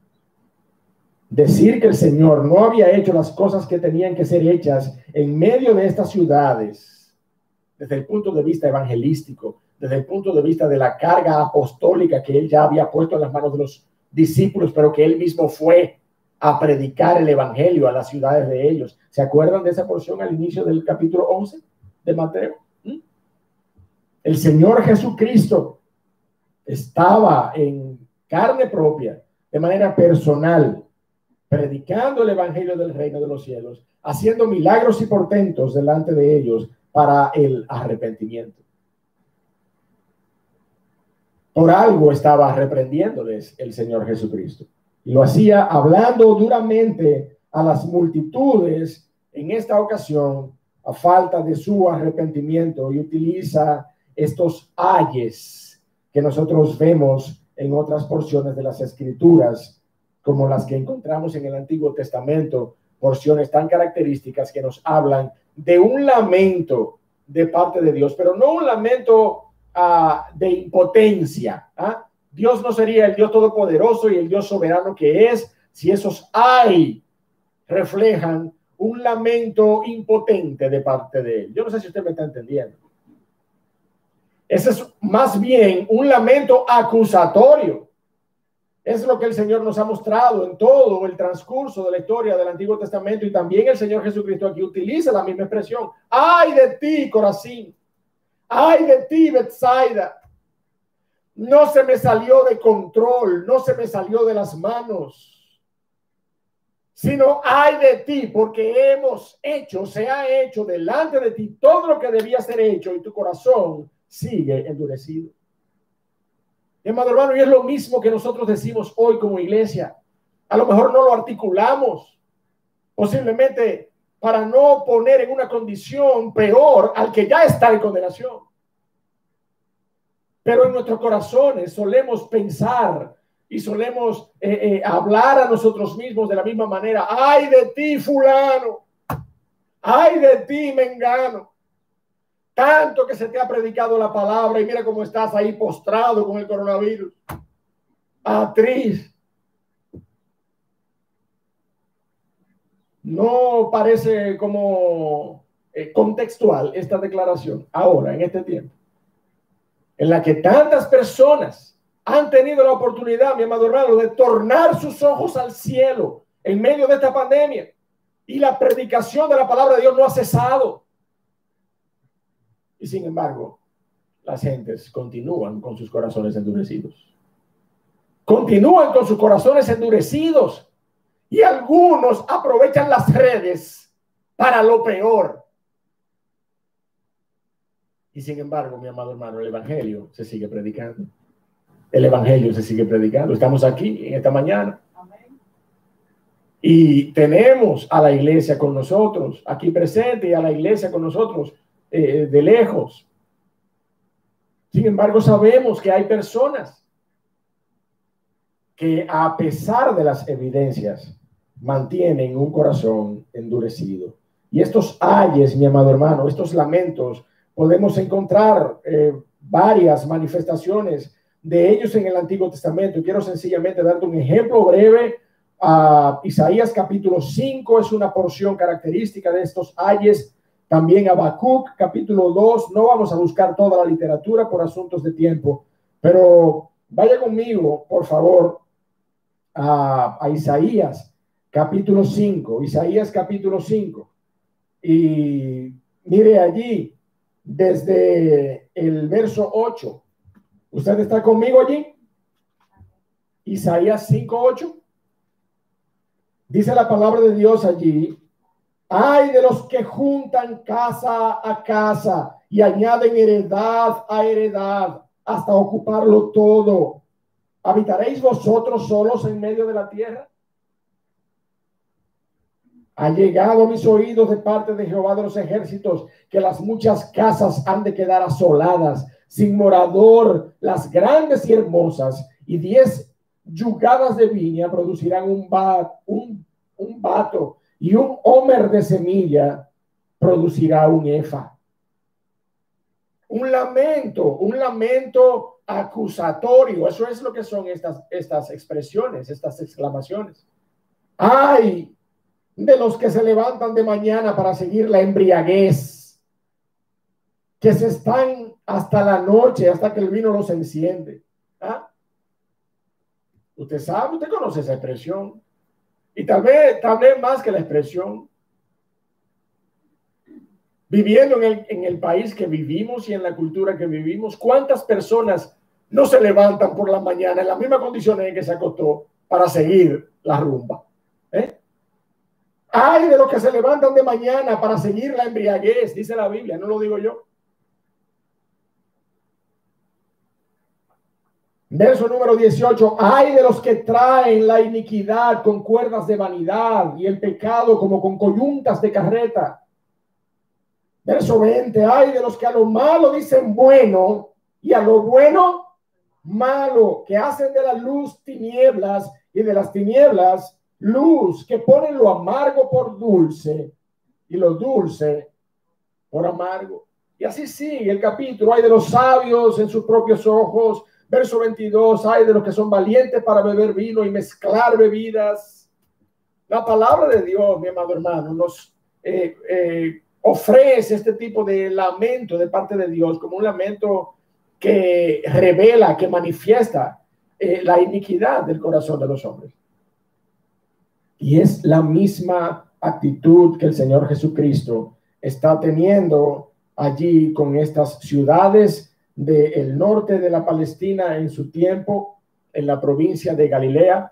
decir que el Señor no había hecho las cosas que tenían que ser hechas en medio de estas ciudades, desde el punto de vista evangelístico, desde el punto de vista de la carga apostólica que él ya había puesto en las manos de los discípulos, pero que él mismo fue a predicar el evangelio a las ciudades de ellos. ¿Se acuerdan de esa porción al inicio del capítulo 11 de Mateo? El Señor Jesucristo estaba en carne propia, de manera personal, predicando el evangelio del reino de los cielos, haciendo milagros y portentos delante de ellos para el arrepentimiento. Por algo estaba reprendiéndoles el Señor Jesucristo. Y lo hacía hablando duramente a las multitudes, en esta ocasión, a falta de su arrepentimiento, y utiliza estos ayes que nosotros vemos en otras porciones de las Escrituras, como las que encontramos en el Antiguo Testamento, porciones tan características que nos hablan de un lamento de parte de Dios, pero no un lamento de impotencia. Dios no sería el Dios todopoderoso y el Dios soberano que es si esos ay reflejan un lamento impotente de parte de él. Yo no sé si usted me está entendiendo. Ese es más bien un lamento acusatorio. Es lo que el Señor nos ha mostrado en todo el transcurso de la historia del Antiguo Testamento, y también el Señor Jesucristo aquí utiliza la misma expresión. ¡Ay de ti, Corazín! ¡Ay de ti, Betsaida! No se me salió de control, no se me salió de las manos, sino ay de ti, porque se ha hecho delante de ti todo lo que debía ser hecho y tu corazón sigue endurecido. Amado hermano, y es lo mismo que nosotros decimos hoy como iglesia. A lo mejor no lo articulamos, posiblemente para no poner en una condición peor al que ya está en condenación. Pero en nuestros corazones solemos pensar y solemos hablar a nosotros mismos de la misma manera. ¡Ay de ti, fulano! ¡Ay de ti, mengano! Tanto que se te ha predicado la palabra y mira cómo estás ahí postrado con el coronavirus. Atriz. No parece como contextual esta declaración ahora, en este tiempo, en la que tantas personas han tenido la oportunidad, mi amado hermano, de tornar sus ojos al cielo en medio de esta pandemia, y la predicación de la palabra de Dios no ha cesado. Y sin embargo, las gentes continúan con sus corazones endurecidos. Continúan con sus corazones endurecidos. Y algunos aprovechan las redes para lo peor. Y sin embargo, mi amado hermano, el evangelio se sigue predicando. El evangelio se sigue predicando. Estamos aquí en esta mañana. Amén. Y tenemos a la iglesia con nosotros, aquí presente, y a la iglesia con nosotros de lejos. Sin embargo, sabemos que hay personas que, a pesar de las evidencias, mantienen un corazón endurecido. Y estos ayes, mi amado hermano, estos lamentos, podemos encontrar varias manifestaciones de ellos en el Antiguo Testamento. Quiero sencillamente darte un ejemplo breve. Isaías capítulo 5 es una porción característica de estos ayes. También Habacuc capítulo 2. No vamos a buscar toda la literatura por asuntos de tiempo, pero vaya conmigo, por favor, a Isaías capítulo 5. Isaías capítulo 5. Y mire allí, desde el verso 8. ¿Usted está conmigo allí? Isaías 5:8. Dice la palabra de Dios allí: ay de los que juntan casa a casa y añaden heredad a heredad hasta ocuparlo todo. ¿Habitaréis vosotros solos en medio de la tierra? Ha llegado a mis oídos de parte de Jehová de los ejércitos que las muchas casas han de quedar asoladas, sin morador, las grandes y hermosas, y 10 yugadas de viña producirán un bato, y un homer de semilla producirá un efa. Un lamento acusatorio. Eso es lo que son estas expresiones, estas exclamaciones. ¡Ay de los que se levantan de mañana para seguir la embriaguez, que se están hasta la noche, hasta que el vino los enciende! Usted sabe, usted conoce esa expresión, y tal vez más que la expresión, viviendo en el país que vivimos y en la cultura que vivimos, ¿cuántas personas no se levantan por la mañana en las mismas condiciones en que se acostó para seguir la rumba? Ay de los que se levantan de mañana para seguir la embriaguez, dice la Biblia, no lo digo yo. Verso número 18. Ay de los que traen la iniquidad con cuerdas de vanidad y el pecado como con coyuntas de carreta. Verso 20. Ay de los que a lo malo dicen bueno y a lo bueno malo, que hacen de la luz tinieblas y de las tinieblas luz, que ponen lo amargo por dulce y lo dulce por amargo. Y así sigue el capítulo. Hay de los sabios en sus propios ojos. Verso 22, hay de los que son valientes para beber vino y mezclar bebidas. La palabra de Dios, mi amado hermano, nos ofrece este tipo de lamento de parte de Dios, como un lamento que revela, que manifiesta la iniquidad del corazón de los hombres. Y es la misma actitud que el Señor Jesucristo está teniendo allí con estas ciudades del norte de la Palestina en su tiempo, en la provincia de Galilea.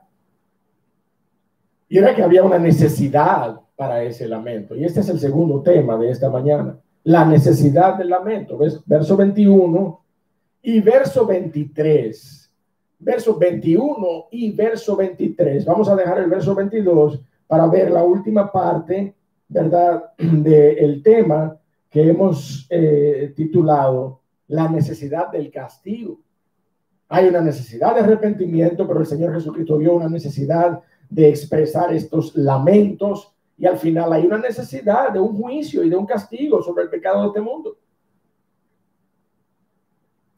Y era que había una necesidad para ese lamento. Y este es el segundo tema de esta mañana, la necesidad del lamento. Verso 21 y verso 23. Verso 21 y verso 23. Vamos a dejar el verso 22 para ver la última parte, ¿verdad?, del tema que hemos titulado la necesidad del castigo. Hay una necesidad de arrepentimiento, pero el Señor Jesucristo vio una necesidad de expresar estos lamentos, y al final hay una necesidad de un juicio y de un castigo sobre el pecado de este mundo.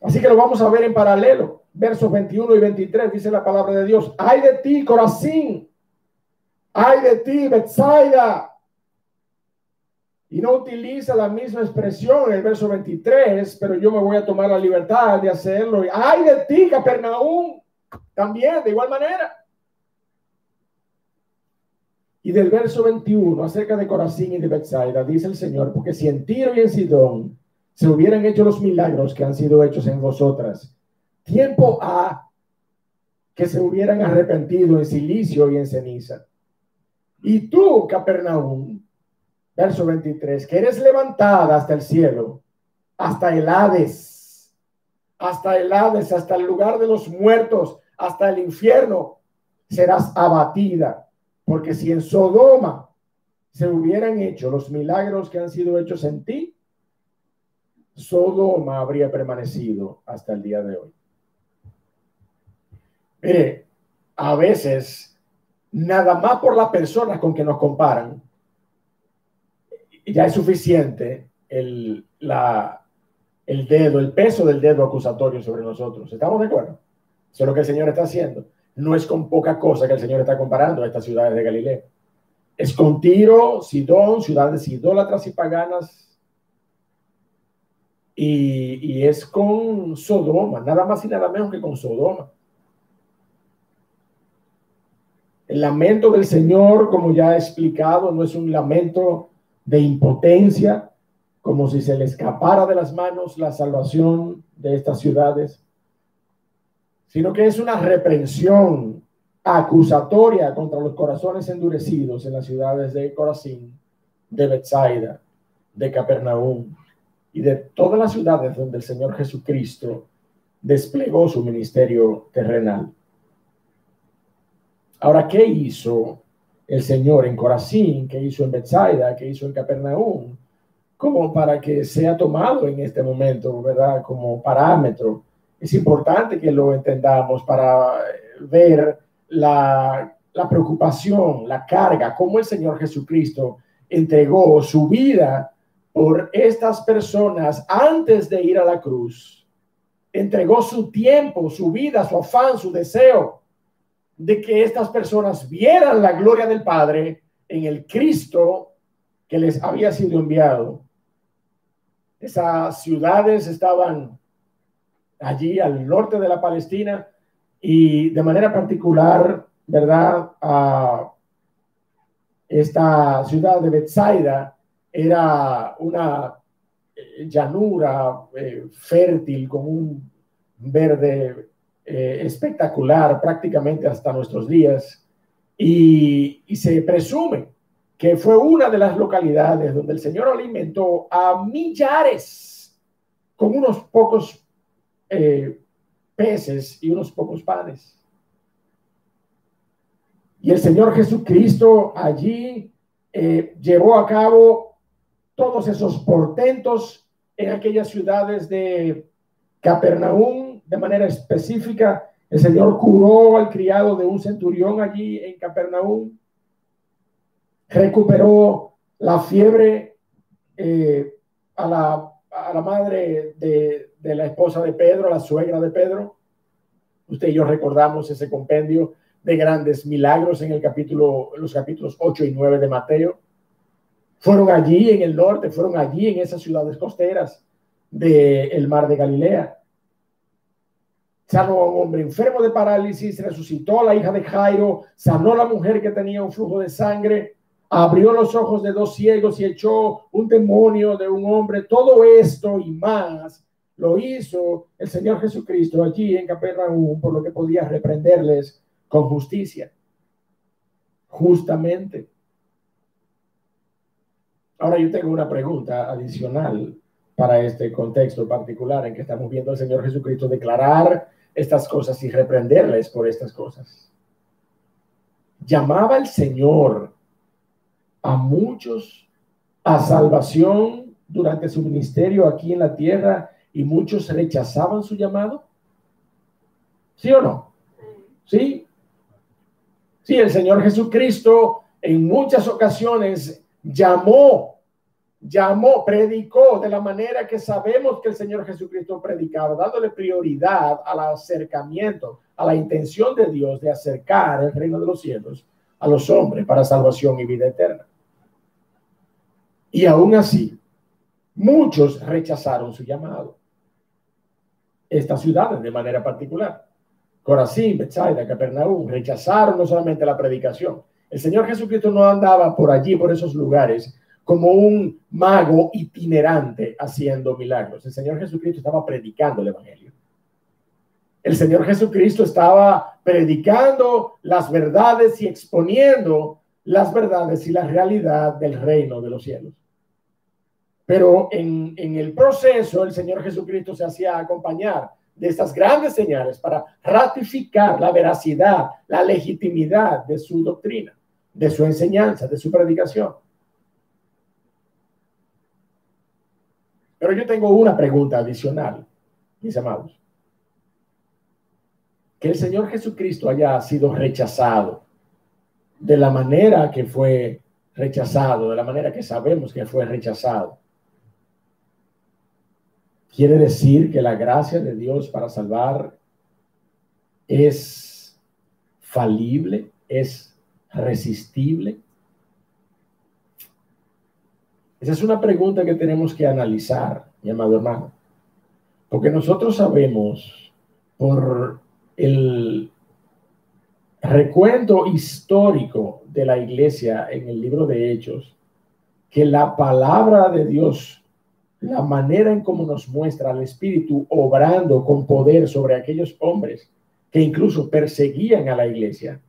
Así que lo vamos a ver en paralelo. Versos 21 y 23 dice la palabra de Dios: ay de ti, Corazín, ay de ti, Betsaida. Y no utiliza la misma expresión en el verso 23, pero yo me voy a tomar la libertad de hacerlo. Ay de ti, Capernaum, también de igual manera. Y del verso 21, acerca de Corazín y de Betsaida, dice el Señor: porque si en Tiro y en Sidón se hubieran hecho los milagros que han sido hechos en vosotras, tiempo ha que se hubieran arrepentido en silicio y en ceniza. Y tú, Capernaum, verso 23, que eres levantada hasta el cielo, hasta el Hades, hasta el lugar de los muertos, hasta el infierno, serás abatida. Porque si en Sodoma se hubieran hecho los milagros que han sido hechos en ti, Sodoma habría permanecido hasta el día de hoy. Mire, a veces, nada más por las personas con que nos comparan, ya es suficiente el peso del dedo acusatorio sobre nosotros. ¿Estamos de acuerdo? Eso es lo que el Señor está haciendo. No es con poca cosa que el Señor está comparando a estas ciudades de Galilea. Es con Tiro, Sidón, ciudades idólatras y paganas. Y es con Sodoma, nada más y nada menos que con Sodoma. El lamento del Señor, como ya he explicado, no es un lamento de impotencia, como si se le escapara de las manos la salvación de estas ciudades, sino que es una reprensión acusatoria contra los corazones endurecidos en las ciudades de Corazín, de Betsaida, de Capernaum y de todas las ciudades donde el Señor Jesucristo desplegó su ministerio terrenal. Ahora, ¿qué hizo el Señor en Corazín? ¿Qué hizo en Betsaida? ¿Qué hizo en Capernaum? Como para que sea tomado en este momento, ¿verdad?, como parámetro. Es importante que lo entendamos para ver la preocupación, la carga, cómo el Señor Jesucristo entregó su vida por estas personas antes de ir a la cruz. Entregó su tiempo, su vida, su afán, su deseo de que estas personas vieran la gloria del Padre en el Cristo que les había sido enviado. Esas ciudades estaban allí al norte de la Palestina, y de manera particular, ¿verdad?, esta ciudad de Betsaida era una llanura fértil con un verde espectacular prácticamente hasta nuestros días, y se presume que fue una de las localidades donde el Señor alimentó a millares con unos pocos peces y unos pocos panes. Y el Señor Jesucristo allí llevó a cabo todos esos portentos en aquellas ciudades de Capernaum. De manera específica, el Señor curó al criado de un centurión allí en Capernaum, recuperó la fiebre a la madre de la esposa de Pedro, la suegra de Pedro. Usted y yo recordamos ese compendio de grandes milagros en los capítulos 8 y 9 de Mateo. Fueron allí en el norte, fueron allí en esas ciudades costeras del mar de Galilea. Sanó a un hombre enfermo de parálisis, resucitó a la hija de Jairo, sanó a la mujer que tenía un flujo de sangre, abrió los ojos de 2 ciegos y echó un demonio de un hombre. Todo esto y más lo hizo el Señor Jesucristo allí en Capernaum, por lo que podía reprenderles con justicia, justamente. Ahora yo tengo una pregunta adicional para este contexto particular en que estamos viendo al Señor Jesucristo declarar estas cosas y reprenderles por estas cosas. ¿Llamaba el Señor a muchos a salvación durante su ministerio aquí en la tierra y muchos rechazaban su llamado? ¿Sí o no? ¿Sí? Sí, el Señor Jesucristo en muchas ocasiones predicó de la manera que sabemos que el Señor Jesucristo predicaba, dándole prioridad al acercamiento, a la intención de Dios de acercar el reino de los cielos a los hombres para salvación y vida eterna. Y aún así, muchos rechazaron su llamado. Estas ciudades de manera particular, Corazín, Betsaida, Capernaum, rechazaron no solamente la predicación. El Señor Jesucristo no andaba por allí, por esos lugares, como un mago itinerante haciendo milagros. El Señor Jesucristo estaba predicando el evangelio. El Señor Jesucristo estaba predicando las verdades y exponiendo las verdades y la realidad del reino de los cielos. Pero en el proceso, el Señor Jesucristo se hacía acompañar de estas grandes señales para ratificar la veracidad, la legitimidad de su doctrina, de su enseñanza, de su predicación. Pero yo tengo una pregunta adicional, mis amados. Que el Señor Jesucristo haya sido rechazado de la manera que fue rechazado, de la manera que sabemos que fue rechazado, ¿quiere decir que la gracia de Dios para salvar es falible, es resistible? Esa es una pregunta que tenemos que analizar, mi amado hermano, porque nosotros sabemos por el recuento histórico de la iglesia en el libro de Hechos, que la palabra de Dios, la manera en cómo nos muestra al Espíritu obrando con poder sobre aquellos hombres que incluso perseguían a la iglesia,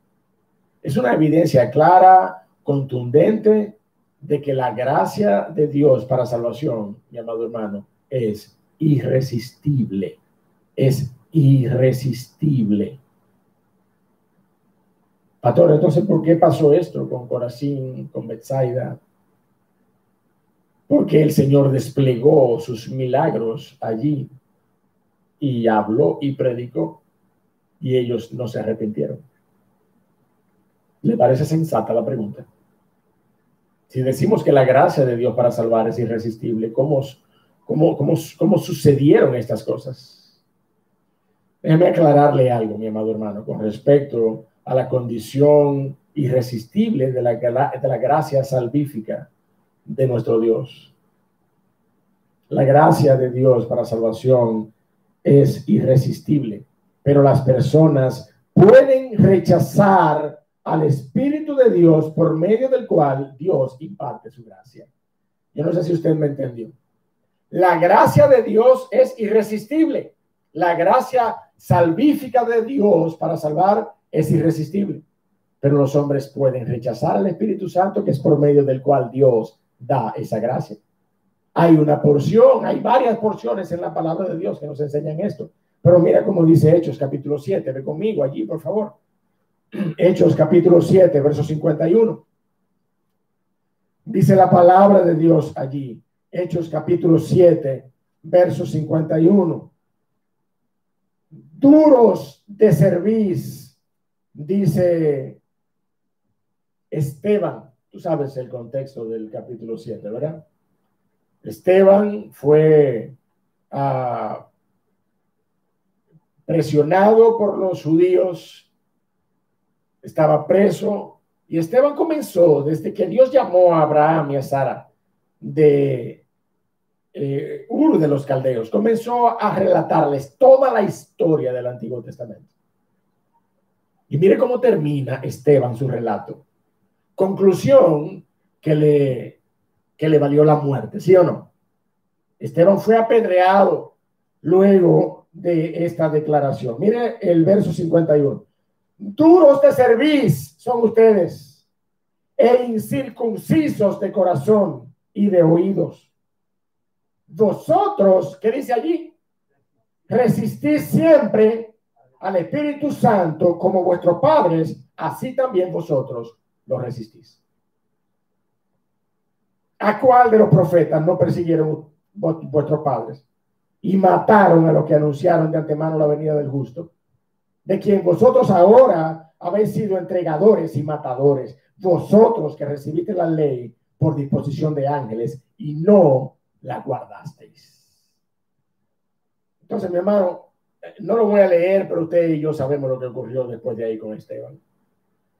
es una evidencia clara, contundente, de que la gracia de Dios para salvación, mi amado hermano, es irresistible. Es irresistible. Pastor, entonces, ¿por qué pasó esto con Corazín, con Betsaida? Porque el Señor desplegó sus milagros allí y habló y predicó y ellos no se arrepintieron. ¿Le parece sensata la pregunta? Si decimos que la gracia de Dios para salvar es irresistible, ¿cómo sucedieron estas cosas? Déjeme aclararle algo, mi amado hermano, con respecto a la condición irresistible de la gracia salvífica de nuestro Dios. La gracia de Dios para salvación es irresistible, pero las personas pueden rechazar al Espíritu de Dios por medio del cual Dios imparte su gracia. Yo no sé si usted me entendió. La gracia de Dios es irresistible. La gracia salvífica de Dios para salvar es irresistible. Pero los hombres pueden rechazar al Espíritu Santo, que es por medio del cual Dios da esa gracia. Hay una porción, hay varias porciones en la palabra de Dios que nos enseñan esto. Pero mira cómo dice Hechos capítulo 7, ve conmigo allí, por favor. Hechos capítulo 7, verso 51. Dice la palabra de Dios allí. Hechos capítulo 7, verso 51. Duros de cerviz, dice Esteban. Tú sabes el contexto del capítulo 7, ¿verdad? Esteban fue presionado por los judíos, estaba preso, y Esteban comenzó, desde que Dios llamó a Abraham y a Sara de Ur de los Caldeos, comenzó a relatarles toda la historia del Antiguo Testamento. Y mire cómo termina Esteban su relato. Conclusión que le valió la muerte, ¿sí o no? Esteban fue apedreado luego de esta declaración. Mire el verso 51. Duros de cerviz son ustedes e incircuncisos de corazón y de oídos. Vosotros, ¿qué dice allí? Resistís siempre al Espíritu Santo como vuestros padres, así también vosotros lo resistís. ¿A cuál de los profetas no persiguieron vuestros padres y mataron a los que anunciaron de antemano la venida del justo? De quien vosotros ahora habéis sido entregadores y matadores, vosotros que recibiste la ley por disposición de ángeles y no la guardasteis. Entonces, mi hermano, no lo voy a leer, pero usted y yo sabemos lo que ocurrió después de ahí con Esteban.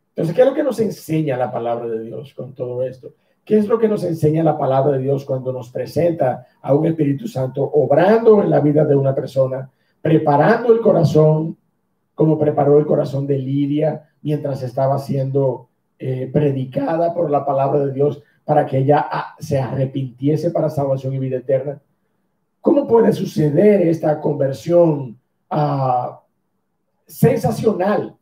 Entonces, ¿qué es lo que nos enseña la palabra de Dios con todo esto? ¿Qué es lo que nos enseña la palabra de Dios cuando nos presenta a un Espíritu Santo obrando en la vida de una persona, preparando el corazón, como preparó el corazón de Lidia mientras estaba siendo predicada por la palabra de Dios para que ella se arrepintiese para salvación y vida eterna? ¿Cómo puede suceder esta conversión sensacional,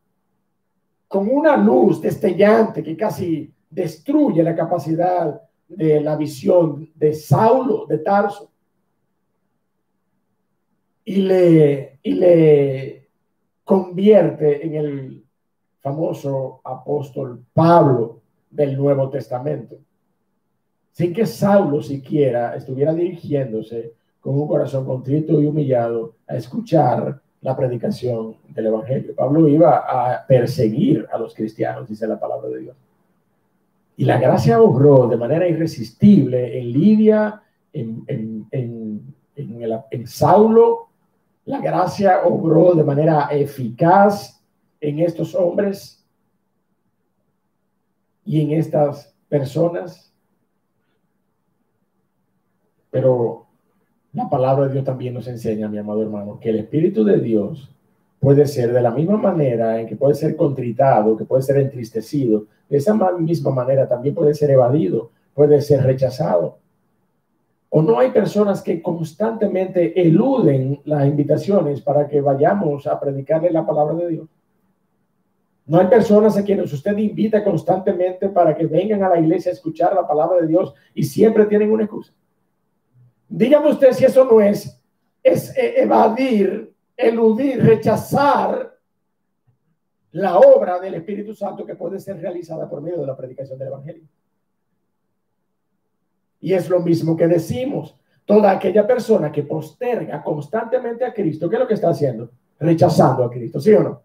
con una luz destellante que casi destruye la capacidad de la visión de Saulo de Tarso y le convierte en el famoso apóstol Pablo del Nuevo Testamento, sin que Saulo siquiera estuviera dirigiéndose con un corazón contrito y humillado a escuchar la predicación del Evangelio? Pablo iba a perseguir a los cristianos, dice la palabra de Dios. Y la gracia obró de manera irresistible en Lidia, en Saulo. La gracia obró de manera eficaz en estos hombres y en estas personas. Pero la palabra de Dios también nos enseña, mi amado hermano, que el Espíritu de Dios puede ser de la misma manera en que puede ser contritado, que puede ser entristecido, de esa misma manera también puede ser evadido, puede ser rechazado. ¿O no hay personas que constantemente eluden las invitaciones para que vayamos a predicarle la palabra de Dios? ¿No hay personas a quienes usted invita constantemente para que vengan a la iglesia a escuchar la palabra de Dios y siempre tienen una excusa? Dígame usted si eso no es evadir, eludir, rechazar la obra del Espíritu Santo que puede ser realizada por medio de la predicación del Evangelio. Y es lo mismo que decimos. Toda aquella persona que posterga constantemente a Cristo, ¿qué es lo que está haciendo? Rechazando a Cristo, ¿sí o no?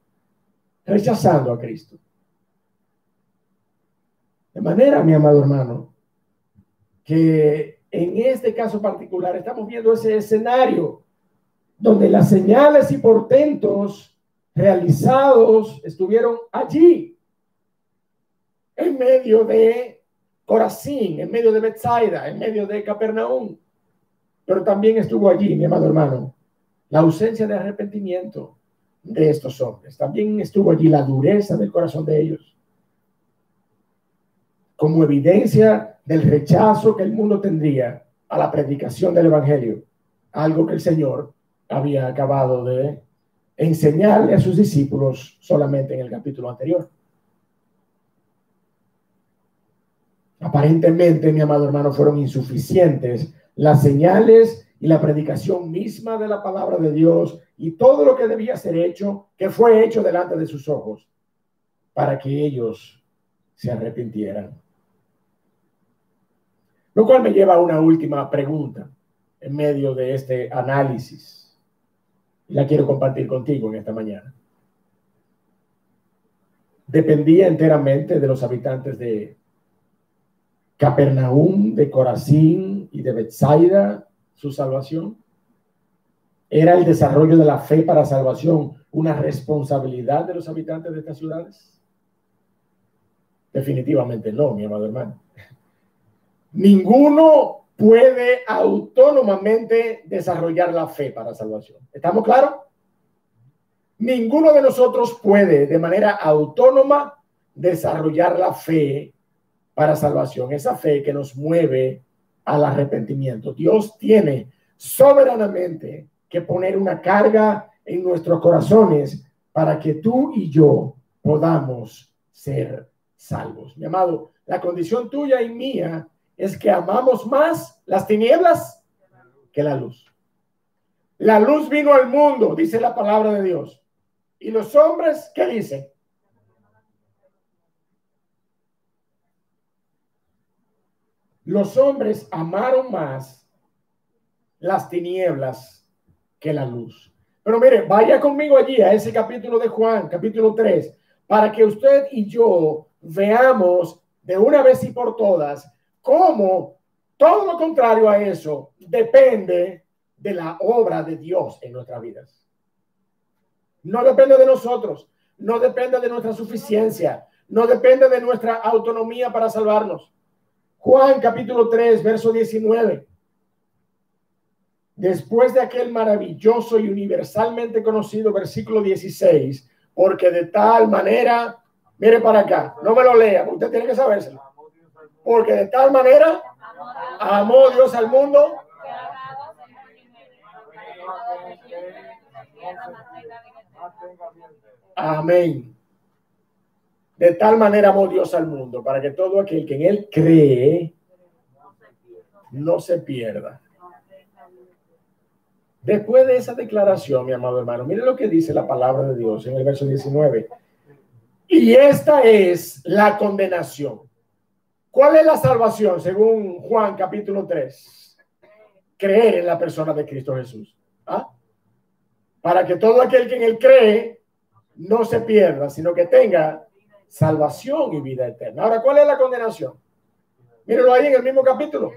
Rechazando a Cristo. De manera, mi amado hermano, que en este caso particular estamos viendo ese escenario donde las señales y portentos realizados estuvieron allí, en medio de Corazín, en medio de Betsaida, en medio de Capernaum. Pero también estuvo allí, mi amado hermano, la ausencia de arrepentimiento de estos hombres. También estuvo allí la dureza del corazón de ellos, como evidencia del rechazo que el mundo tendría a la predicación del Evangelio, algo que el Señor había acabado de enseñarle a sus discípulos solamente en el capítulo anterior. Aparentemente, mi amado hermano, fueron insuficientes las señales y la predicación misma de la palabra de Dios y todo lo que debía ser hecho, que fue hecho delante de sus ojos, para que ellos se arrepintieran. Lo cual me lleva a una última pregunta en medio de este análisis. Y la quiero compartir contigo en esta mañana. ¿Dependía enteramente de los habitantes de Capernaum, de Corazín y de Betsaida su salvación? ¿Era el desarrollo de la fe para salvación una responsabilidad de los habitantes de estas ciudades? Definitivamente no, mi amado hermano. Ninguno puede autónomamente desarrollar la fe para salvación. ¿Estamos claros? Ninguno de nosotros puede de manera autónoma desarrollar la fe para salvación, esa fe que nos mueve al arrepentimiento. Dios tiene soberanamente que poner una carga en nuestros corazones para que tú y yo podamos ser salvos. Mi amado, la condición tuya y mía es que amamos más las tinieblas que la luz. La luz vino al mundo, dice la palabra de Dios. ¿Y los hombres qué dicen? Los hombres amaron más las tinieblas que la luz. Pero mire, vaya conmigo allí a ese capítulo de Juan, capítulo 3, para que usted y yo veamos de una vez y por todas cómo todo lo contrario a eso depende de la obra de Dios en nuestras vidas. No depende de nosotros, no depende de nuestra suficiencia, no depende de nuestra autonomía para salvarnos. Juan capítulo 3, verso 19. Después de aquel maravilloso y universalmente conocido versículo 16, porque de tal manera, mire para acá, no me lo lea, porque usted tiene que sabérselo. Porque de tal manera amó Dios al mundo. Amén. De tal manera amó Dios al mundo, para que todo aquel que en él cree no se pierda. Después de esa declaración, mi amado hermano, mire lo que dice la palabra de Dios en el verso 19. Y esta es la condenación. ¿Cuál es la salvación según Juan capítulo 3? Creer en la persona de Cristo Jesús. ¿Ah? Para que todo aquel que en él cree no se pierda, sino que tenga salvación y vida eterna. Ahora, ¿cuál es la condenación? Mírenlo ahí en el mismo capítulo.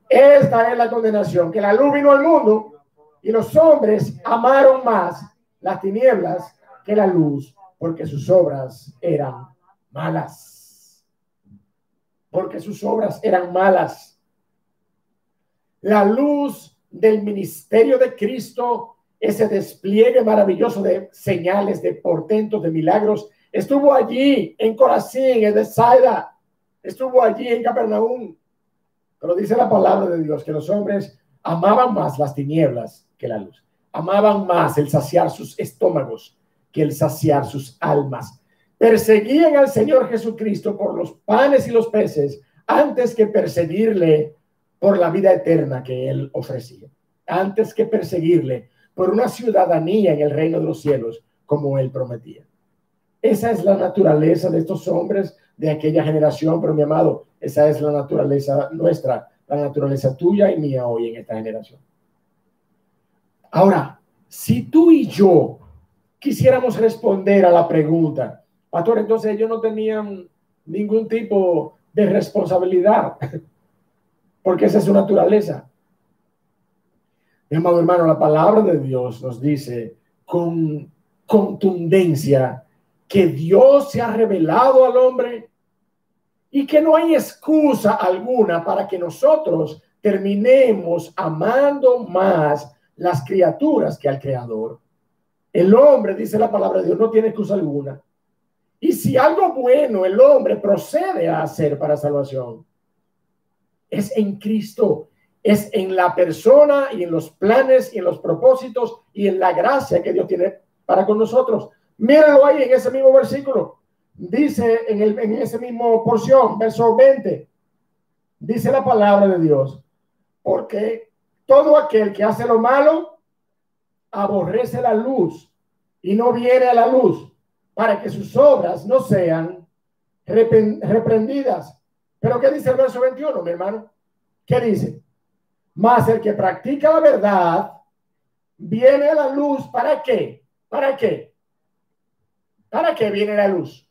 Esta es la condenación, que la luz vino al mundo y los hombres amaron más las tinieblas que la luz, porque sus obras eran malas. Porque sus obras eran malas. La luz del ministerio de Cristo, ese despliegue maravilloso de señales, de portentos, de milagros, estuvo allí en Corazín, en Betsaida, estuvo allí en Capernaum. Pero dice la palabra de Dios que los hombres amaban más las tinieblas que la luz. Amaban más el saciar sus estómagos que el saciar sus almas. Perseguían al Señor Jesucristo por los panes y los peces antes que perseguirle por la vida eterna que él ofrecía. Antes que perseguirle por una ciudadanía en el reino de los cielos como él prometía. Esa es la naturaleza de estos hombres de aquella generación, pero mi amado, esa es la naturaleza nuestra, la naturaleza tuya y mía hoy en esta generación. Ahora, si tú y yo quisiéramos responder a la pregunta, pastor, entonces ellos no tenían ningún tipo de responsabilidad, porque esa es su naturaleza. Mi amado hermano, la palabra de Dios nos dice con contundencia que Dios se ha revelado al hombre y que no hay excusa alguna para que nosotros terminemos amando más las criaturas que al Creador. El hombre, dice la palabra de Dios, no tiene excusa alguna. Y si algo bueno el hombre procede a hacer para salvación, es en Cristo, es en la persona y en los planes y en los propósitos y en la gracia que Dios tiene para con nosotros. Míralo ahí en ese mismo versículo. Dice en ese mismo porción, verso 20, dice la palabra de Dios, porque todo aquel que hace lo malo aborrece la luz y no viene a la luz para que sus obras no sean reprendidas. Pero ¿qué dice el verso 21, mi hermano? ¿Qué dice? Mas el que practica la verdad viene a la luz. ¿Para qué? ¿Para qué? ¿Para qué viene la luz?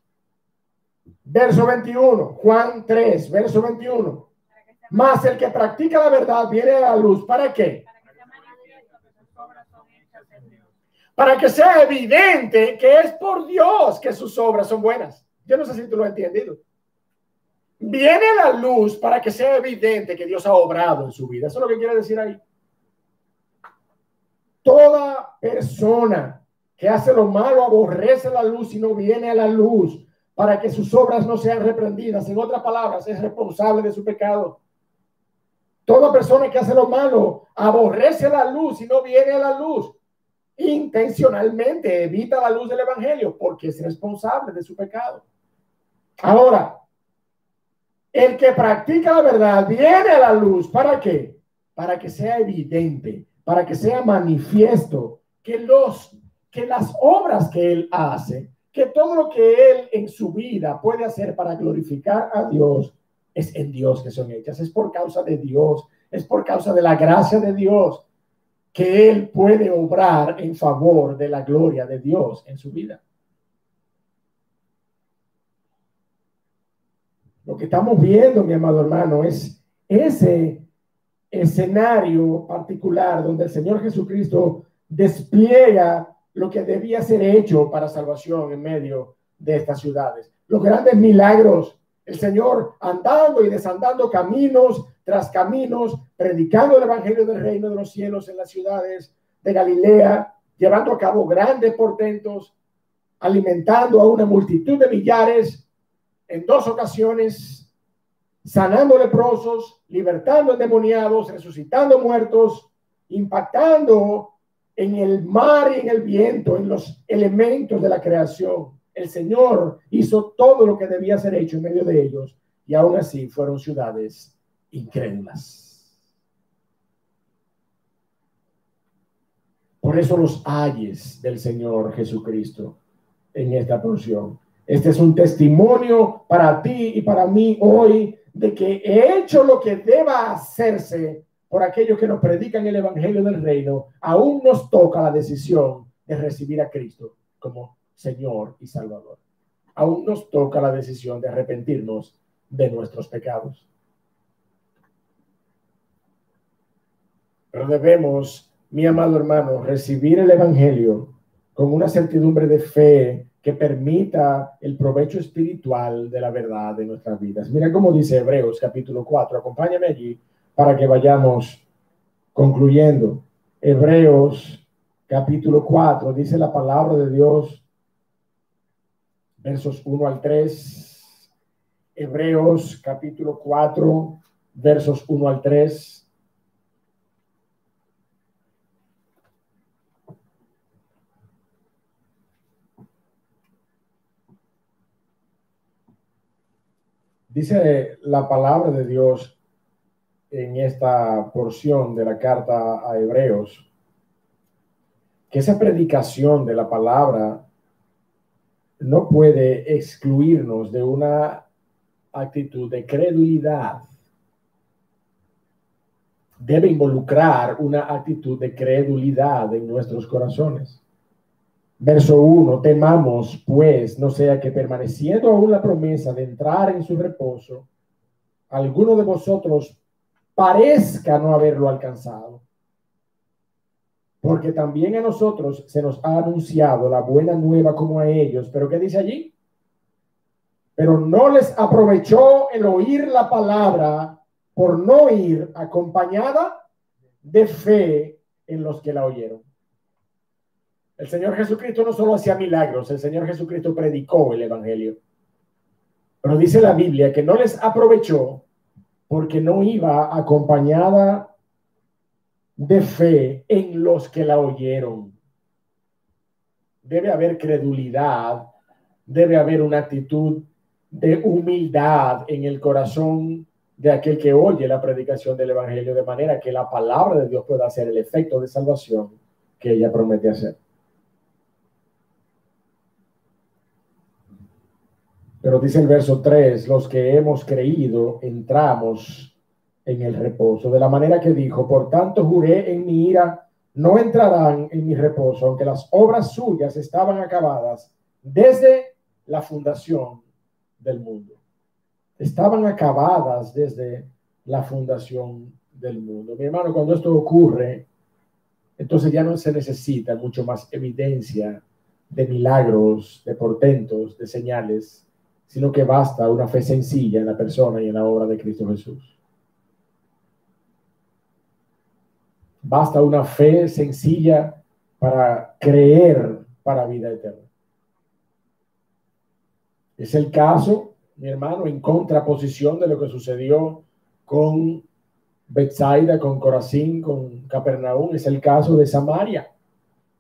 Verso 21, Juan 3, verso 21. Mas el que practica la verdad viene a la luz. ¿Para qué? Para que sea evidente que es por Dios que sus obras son buenas. Yo no sé si tú lo has entendido. Viene la luz para que sea evidente que Dios ha obrado en su vida. Eso es lo que quiere decir ahí. Toda persona que hace lo malo aborrece la luz y no viene a la luz para que sus obras no sean reprendidas. En otras palabras, es responsable de su pecado. Toda persona que hace lo malo aborrece la luz y no viene a la luz. Intencionalmente evita la luz del evangelio porque es responsable de su pecado. Ahora, el que practica la verdad viene a la luz. ¿Para qué? Para que sea evidente, para que sea manifiesto que las obras que él hace, que todo lo que él en su vida puede hacer para glorificar a Dios, es en Dios que son hechas, es por causa de Dios, es por causa de la gracia de Dios que él puede obrar en favor de la gloria de Dios en su vida. Lo que estamos viendo, mi amado hermano, es ese escenario particular donde el Señor Jesucristo despliega lo que debía ser hecho para salvación en medio de estas ciudades. Los grandes milagros, el Señor andando y desandando caminos tras caminos, predicando el evangelio del reino de los cielos en las ciudades de Galilea, llevando a cabo grandes portentos, alimentando a una multitud de millares, en 2 ocasiones, sanando leprosos, libertando endemoniados, resucitando muertos, impactando en el mar y en el viento, en los elementos de la creación. El Señor hizo todo lo que debía ser hecho en medio de ellos, y aún así fueron ciudades incrédulas. Por eso los ayes del Señor Jesucristo en esta porción. Este es un testimonio para ti y para mí hoy de que he hecho lo que deba hacerse por aquellos que nos predican el evangelio del reino. Aún nos toca la decisión de recibir a Cristo como Señor y Salvador. Aún nos toca la decisión de arrepentirnos de nuestros pecados. Pero debemos, mi amado hermano, recibir el evangelio con una certidumbre de fe que permita el provecho espiritual de la verdad de nuestras vidas. Mira cómo dice Hebreos capítulo 4. Acompáñame allí para que vayamos concluyendo. Hebreos capítulo 4, dice la palabra de Dios, versos 1 al 3. Hebreos capítulo 4, versos 1 al 3. Dice la palabra de Dios en esta porción de la carta a Hebreos, que esa predicación de la palabra no puede excluirnos de una actitud de credulidad. Debe involucrar una actitud de credulidad en nuestros corazones. Verso 1, temamos pues, no sea que permaneciendo aún la promesa de entrar en su reposo, alguno de vosotros parezca no haberlo alcanzado. Porque también a nosotros se nos ha anunciado la buena nueva como a ellos. ¿Pero qué dice allí? Pero no les aprovechó el oír la palabra por no ir acompañada de fe en los que la oyeron. El Señor Jesucristo no solo hacía milagros, el Señor Jesucristo predicó el evangelio. Pero dice la Biblia que no les aprovechó porque no iba acompañada de fe en los que la oyeron. Debe haber credulidad, debe haber una actitud de humildad en el corazón de aquel que oye la predicación del Evangelio, de manera que la palabra de Dios pueda hacer el efecto de salvación que ella promete hacer. Pero dice el verso 3, los que hemos creído entramos en el reposo. De la manera que dijo, por tanto juré en mi ira, no entrarán en mi reposo, aunque las obras suyas estaban acabadas desde la fundación del mundo. Estaban acabadas desde la fundación del mundo. Mi hermano, cuando esto ocurre, entonces ya no se necesita mucho más evidencia de milagros, de portentos, de señales, sino que basta una fe sencilla en la persona y en la obra de Cristo Jesús. Basta una fe sencilla para creer para vida eterna. Es el caso, mi hermano, en contraposición de lo que sucedió con Betsaida, con Corazín, con Capernaum. Es el caso de Samaria.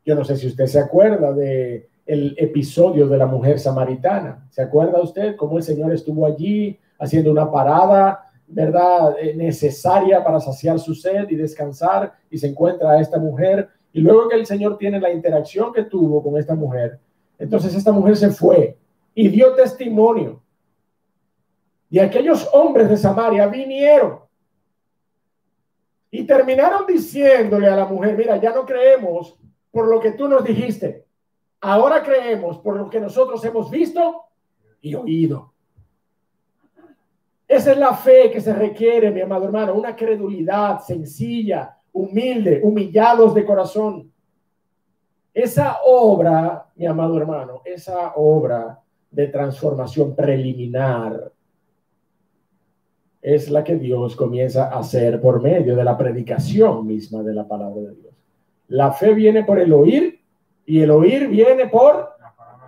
Yo no sé si usted se acuerda de el episodio de la mujer samaritana. ¿Se acuerda usted cómo el Señor estuvo allí haciendo una parada, verdad, necesaria para saciar su sed y descansar, y se encuentra a esta mujer, y luego que el Señor tiene la interacción que tuvo con esta mujer, entonces esta mujer se fue y dio testimonio, y aquellos hombres de Samaria vinieron y terminaron diciéndole a la mujer, mira, ya no creemos por lo que tú nos dijiste, ahora creemos por lo que nosotros hemos visto y oído. Esa es la fe que se requiere, mi amado hermano, una credulidad sencilla, humilde, humillados de corazón. Esa obra, mi amado hermano, esa obra de transformación preliminar es la que Dios comienza a hacer por medio de la predicación misma de la palabra de Dios. La fe viene por el oír y el oír viene por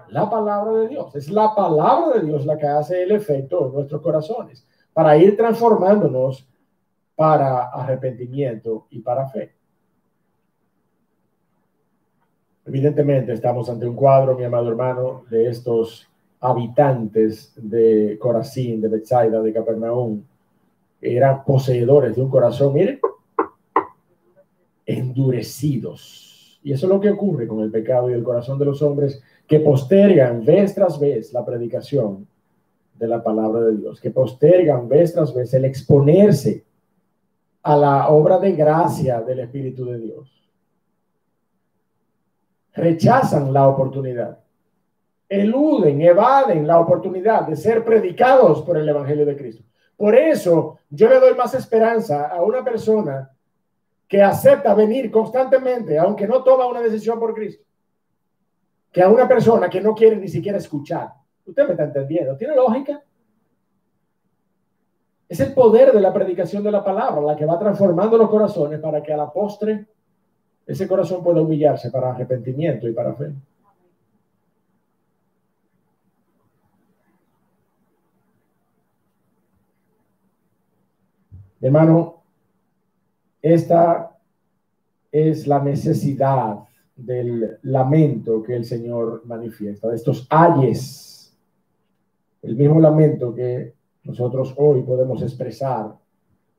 la palabra de Dios. Es la palabra de Dios la que hace el efecto en nuestros corazones para ir transformándonos para arrepentimiento y para fe. Evidentemente estamos ante un cuadro, mi amado hermano, de estos habitantes de Corazín, de Betsaida, de Capernaum. Eran poseedores de un corazón, miren, endurecidos. Y eso es lo que ocurre con el pecado y el corazón de los hombres, que postergan vez tras vez la predicación de la palabra de Dios, que postergan vez tras vez el exponerse a la obra de gracia del Espíritu de Dios. Rechazan la oportunidad, eluden, evaden la oportunidad de ser predicados por el Evangelio de Cristo. Por eso yo le doy más esperanza a una persona que acepta venir constantemente, aunque no toma una decisión por Cristo, que a una persona que no quiere ni siquiera escuchar. Usted me está entendiendo. ¿Tiene lógica? Es el poder de la predicación de la palabra la que va transformando los corazones para que a la postre ese corazón pueda humillarse para arrepentimiento y para fe. Hermano, esta es la necesidad del lamento que el Señor manifiesta, de estos ayes, el mismo lamento que nosotros hoy podemos expresar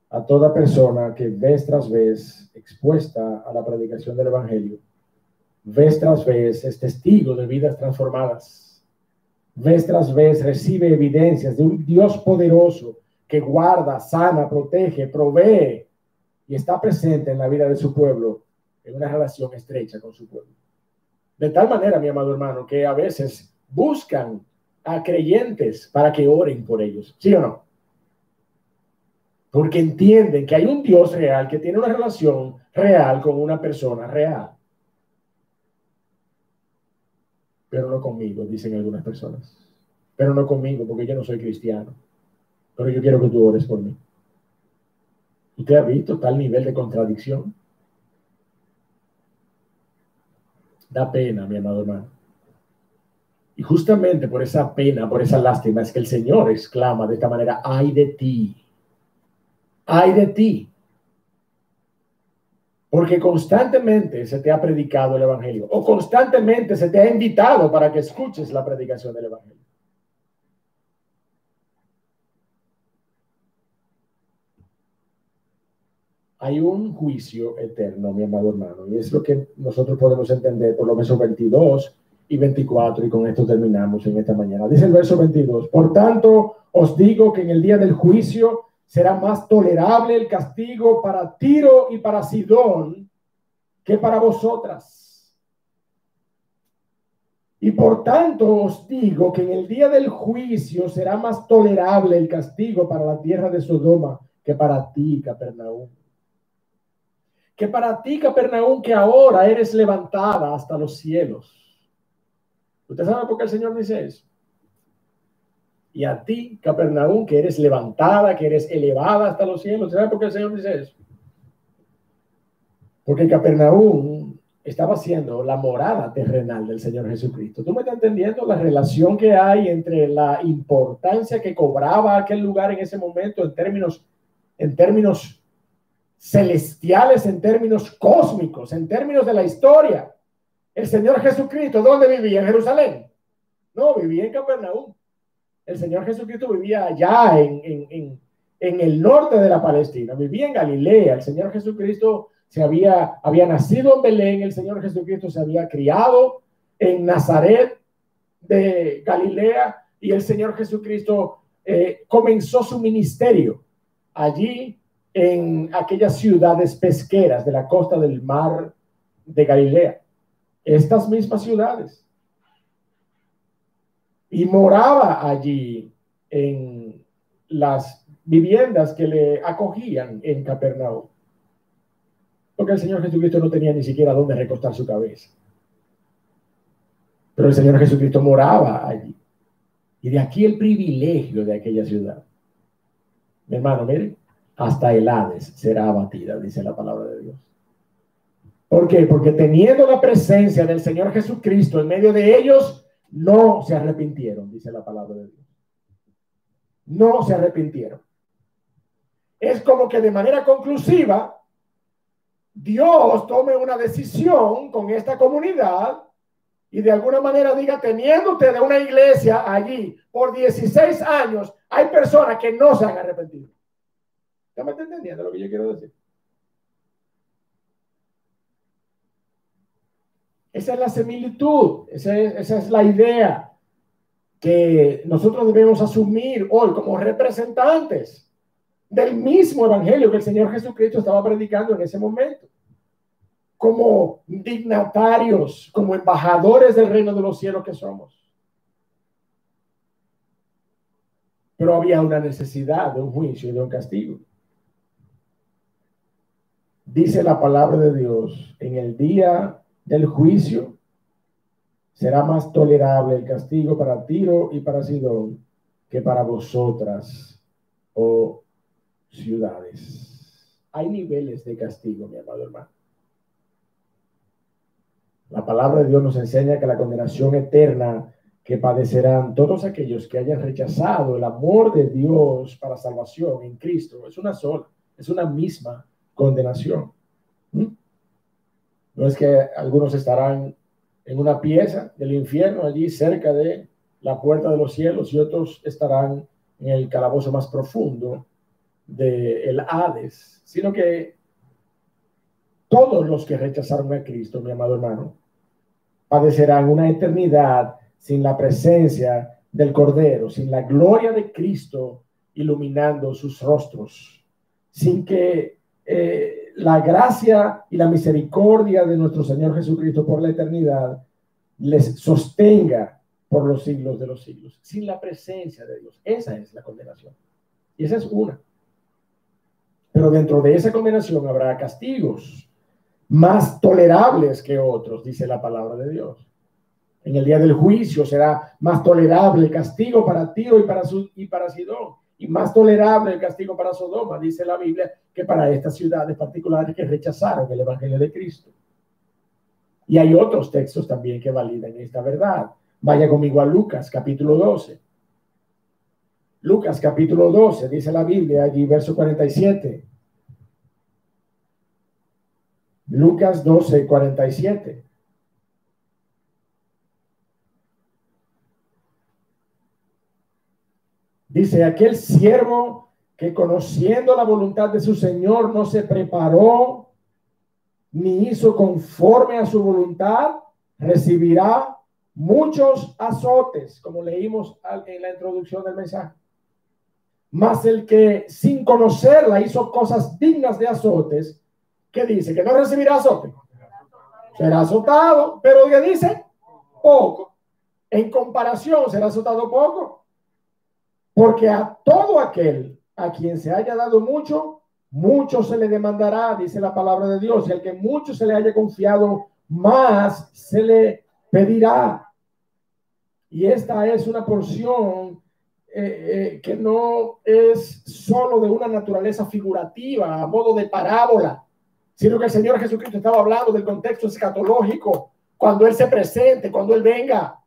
a toda persona que vez tras vez expuesta a la predicación del Evangelio, vez tras vez es testigo de vidas transformadas, vez tras vez recibe evidencias de un Dios poderoso que guarda, sana, protege, provee y está presente en la vida de su pueblo, en una relación estrecha con su pueblo. De tal manera, mi amado hermano, que a veces buscan a creyentes para que oren por ellos, ¿sí o no? Porque entienden que hay un Dios real que tiene una relación real con una persona real. Pero no conmigo, dicen algunas personas. Pero no conmigo, porque yo no soy cristiano. Pero yo quiero que tú ores por mí. ¿Usted ha visto tal nivel de contradicción? Da pena, mi amado hermano. Y justamente por esa pena, por esa lástima, es que el Señor exclama de esta manera: ¡ay de ti! ¡Ay de ti! Porque constantemente se te ha predicado el Evangelio, o constantemente se te ha invitado para que escuches la predicación del Evangelio. hay un juicio eterno, mi amado hermano, y es lo que nosotros podemos entender por los versos 22 y 24, y con esto terminamos en esta mañana. Dice el verso 22, por tanto, os digo que en el día del juicio será más tolerable el castigo para Tiro y para Sidón que para vosotras. Y por tanto os digo que en el día del juicio será más tolerable el castigo para la tierra de Sodoma que para ti, Capernaum. Que para ti, Capernaum, que ahora eres levantada hasta los cielos. ¿Usted sabe por qué el Señor dice eso? Y a ti, Capernaum, que eres levantada, que eres elevada hasta los cielos. ¿Usted sabe por qué el Señor dice eso? Porque Capernaum estaba siendo la morada terrenal del Señor Jesucristo. ¿Tú me estás entendiendo la relación que hay entre la importancia que cobraba aquel lugar en ese momento en términos celestiales, en términos cósmicos, en términos de la historia? El Señor Jesucristo, ¿dónde vivía? ¿En Jerusalén? No, vivía en Capernaum. El Señor Jesucristo vivía allá en el norte de la Palestina, vivía en Galilea. El Señor Jesucristo había nacido en Belén, el Señor Jesucristo se había criado en Nazaret de Galilea, y el Señor Jesucristo comenzó su ministerio allí en aquellas ciudades pesqueras de la costa del mar de Galilea, estas mismas ciudades, y moraba allí en las viviendas que le acogían en Capernaum. Porque el Señor Jesucristo no tenía ni siquiera dónde recostar su cabeza. Pero el Señor Jesucristo moraba allí. Y de aquí el privilegio de aquella ciudad. Mi hermano, miren, hasta el Hades será abatida, dice la palabra de Dios. ¿Por qué? Porque teniendo la presencia del Señor Jesucristo en medio de ellos, no se arrepintieron, dice la palabra de Dios. No se arrepintieron. Es como que de manera conclusiva, Dios tome una decisión con esta comunidad y de alguna manera diga, teniéndote de una iglesia allí por 16 años, hay personas que no se han arrepentido. ¿Ya me está entendiendo lo que yo quiero decir? Esa es la similitud, esa es la idea que nosotros debemos asumir hoy como representantes del mismo evangelio que el Señor Jesucristo estaba predicando en ese momento, como dignatarios, como embajadores del reino de los cielos que somos. Pero había una necesidad de un juicio y de un castigo. Dice la palabra de Dios, en el día del juicio será más tolerable el castigo para Tiro y para Sidón que para vosotras, oh ciudades. Hay niveles de castigo, mi amado hermano. La palabra de Dios nos enseña que la condenación eterna que padecerán todos aquellos que hayan rechazado el amor de Dios para salvación en Cristo es una sola, es una misma condenación. No es que algunos estarán en una pieza del infierno allí cerca de la puerta de los cielos y otros estarán en el calabozo más profundo del Hades, sino que todos los que rechazaron a Cristo, mi amado hermano, padecerán una eternidad sin la presencia del Cordero, sin la gloria de Cristo iluminando sus rostros, sin que la gracia y la misericordia de nuestro Señor Jesucristo por la eternidad les sostenga por los siglos de los siglos, sin la presencia de Dios. Esa es la condenación. Y esa es una. Pero dentro de esa condenación habrá castigos más tolerables que otros, dice la palabra de Dios. En el día del juicio será más tolerable el castigo para Tiro y para Sidón, y más tolerable el castigo para Sodoma, dice la Biblia, que para estas ciudades particulares que rechazaron el evangelio de Cristo. Y hay otros textos también que validan esta verdad. Vaya conmigo a Lucas capítulo 12. Lucas capítulo 12, dice la Biblia allí, verso 47. Lucas 12, 47. Dice, aquel siervo que conociendo la voluntad de su Señor no se preparó ni hizo conforme a su voluntad, recibirá muchos azotes, como leímos en la introducción del mensaje. Mas el que sin conocerla hizo cosas dignas de azotes, ¿qué dice? Que no recibirá azote. Será azotado, pero ¿qué dice? Poco. En comparación, será azotado poco. Porque a todo aquel a quien se haya dado mucho, mucho se le demandará, dice la palabra de Dios. Y al que mucho se le haya confiado, más se le pedirá. Y esta es una porción que no es solo de una naturaleza figurativa, a modo de parábola, sino que el Señor Jesucristo estaba hablando del contexto escatológico, cuando Él se presente, cuando Él venga.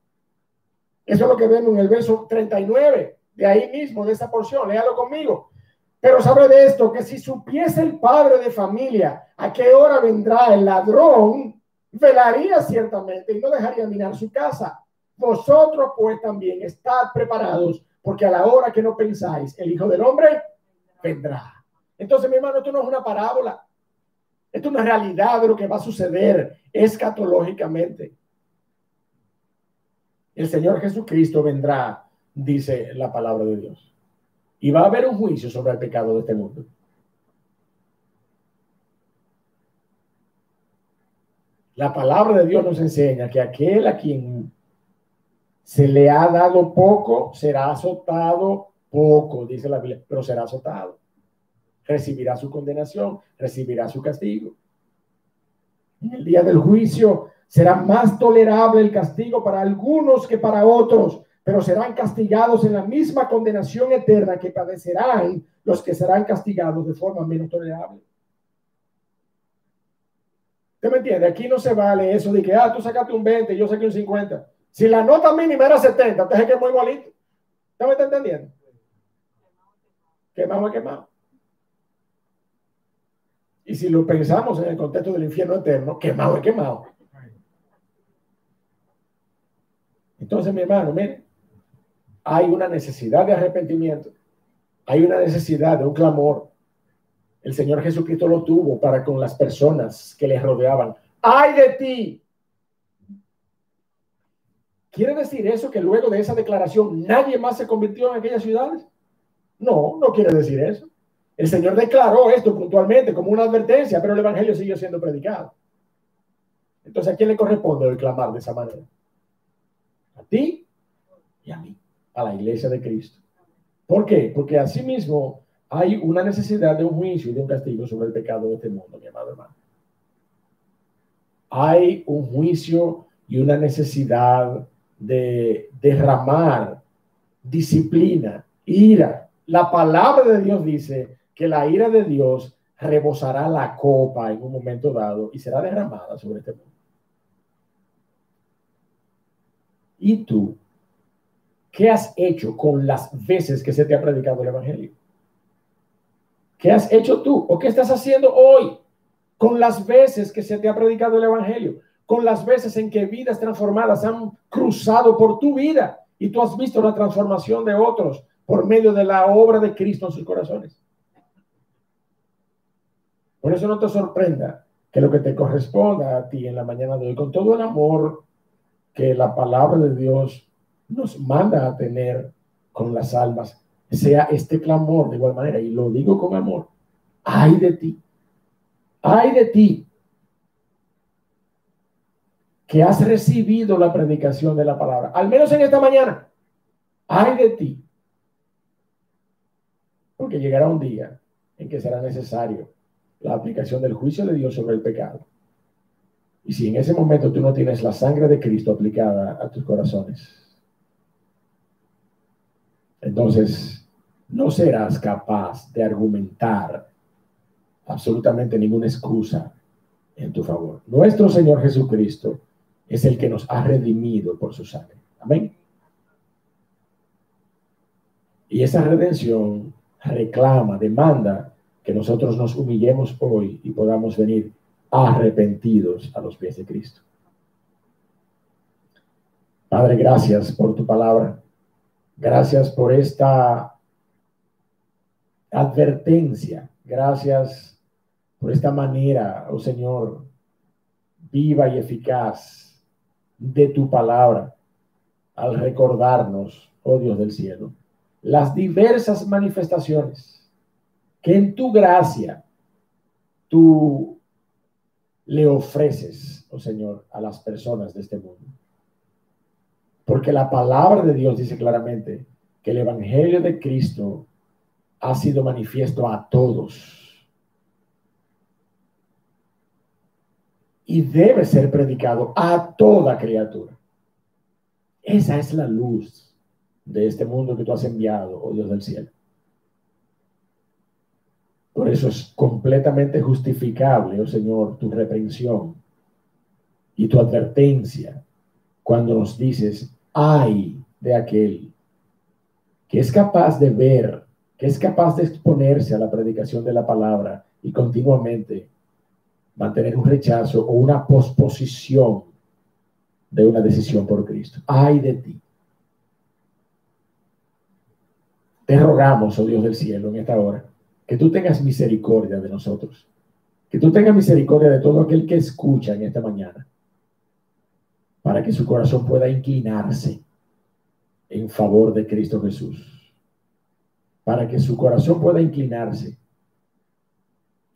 Eso es lo que vemos en el verso 39, de ahí mismo, de esa porción. Léalo conmigo. Pero sabe de esto, que si supiese el padre de familia a qué hora vendrá el ladrón, velaría ciertamente y no dejaría minar su casa. Vosotros pues también estad preparados, porque a la hora que no pensáis, el Hijo del Hombre vendrá. Entonces, mi hermano, esto no es una parábola. Esto es una realidad de lo que va a suceder escatológicamente. El Señor Jesucristo vendrá, dice la palabra de Dios. Y va a haber un juicio sobre el pecado de este mundo. La palabra de Dios nos enseña que aquel a quien se le ha dado poco, será azotado poco, dice la Biblia, pero será azotado. Recibirá su condenación, recibirá su castigo. En el día del juicio será más tolerable el castigo para algunos que para otros, pero serán castigados en la misma condenación eterna que padecerán los que serán castigados de forma menos tolerable. ¿Usted me entiende? Aquí no se vale eso de que, tú sacaste un 20 y yo saqué un 50. Si la nota mínima era 70, entonces es que es muy igualito. ¿Usted me está entendiendo? Quemado es quemado. Y si lo pensamos en el contexto del infierno eterno, quemado es quemado. Entonces, mi hermano, mire, hay una necesidad de arrepentimiento. Hay una necesidad de un clamor. El Señor Jesucristo lo tuvo para con las personas que le rodeaban. ¡Ay de ti! ¿Quiere decir eso que luego de esa declaración nadie más se convirtió en aquellas ciudades? No, no quiere decir eso. El Señor declaró esto puntualmente como una advertencia, pero el evangelio siguió siendo predicado. Entonces, ¿a quién le corresponde el clamar de esa manera? A ti y a mí, a la iglesia de Cristo. ¿Por qué? Porque asimismo hay una necesidad de un juicio y de un castigo sobre el pecado de este mundo, mi amado hermano. Hay un juicio y una necesidad de derramar disciplina, ira. La palabra de Dios dice que la ira de Dios rebosará la copa en un momento dado y será derramada sobre este mundo. ¿Y tú? ¿Qué has hecho con las veces que se te ha predicado el evangelio? ¿Qué has hecho tú? ¿O qué estás haciendo hoy con las veces que se te ha predicado el evangelio? Con las veces en que vidas transformadas han cruzado por tu vida y tú has visto la transformación de otros por medio de la obra de Cristo en sus corazones. Por eso no te sorprenda que lo que te corresponda a ti en la mañana de hoy, con todo el amor que la palabra de Dios nos manda a tener con las almas, sea este clamor de igual manera, y lo digo con amor. ¡Ay de ti! ¡Ay de ti! Que has recibido la predicación de la palabra, al menos en esta mañana. ¡Ay de ti! Porque llegará un día en que será necesario la aplicación del juicio de Dios sobre el pecado. Y si en ese momento tú no tienes la sangre de Cristo aplicada a tus corazones, entonces no serás capaz de argumentar absolutamente ninguna excusa en tu favor. Nuestro Señor Jesucristo es el que nos ha redimido por su sangre. Amén. Y esa redención reclama, demanda que nosotros nos humillemos hoy y podamos venir arrepentidos a los pies de Cristo. Padre, gracias por tu palabra. Gracias por esta advertencia. Gracias por esta manera, oh Señor, viva y eficaz de tu palabra al recordarnos, oh Dios del cielo, las diversas manifestaciones que en tu gracia tú le ofreces, oh Señor, a las personas de este mundo. Porque la palabra de Dios dice claramente que el evangelio de Cristo ha sido manifiesto a todos y debe ser predicado a toda criatura. Esa es la luz de este mundo que tú has enviado, oh Dios del cielo. Por eso es completamente justificable, oh Señor, tu reprensión y tu advertencia cuando nos dices, ay de aquel que es capaz de ver, que es capaz de exponerse a la predicación de la palabra y continuamente mantener un rechazo o una posposición de una decisión por Cristo. Ay de ti. Te rogamos, oh Dios del cielo, en esta hora, que tú tengas misericordia de nosotros, que tú tengas misericordia de todo aquel que escucha en esta mañana, para que su corazón pueda inclinarse en favor de Cristo Jesús, para que su corazón pueda inclinarse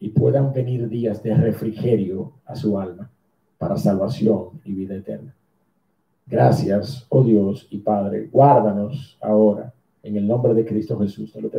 y puedan venir días de refrigerio a su alma para salvación y vida eterna. Gracias, oh Dios y Padre, guárdanos ahora en el nombre de Cristo Jesús.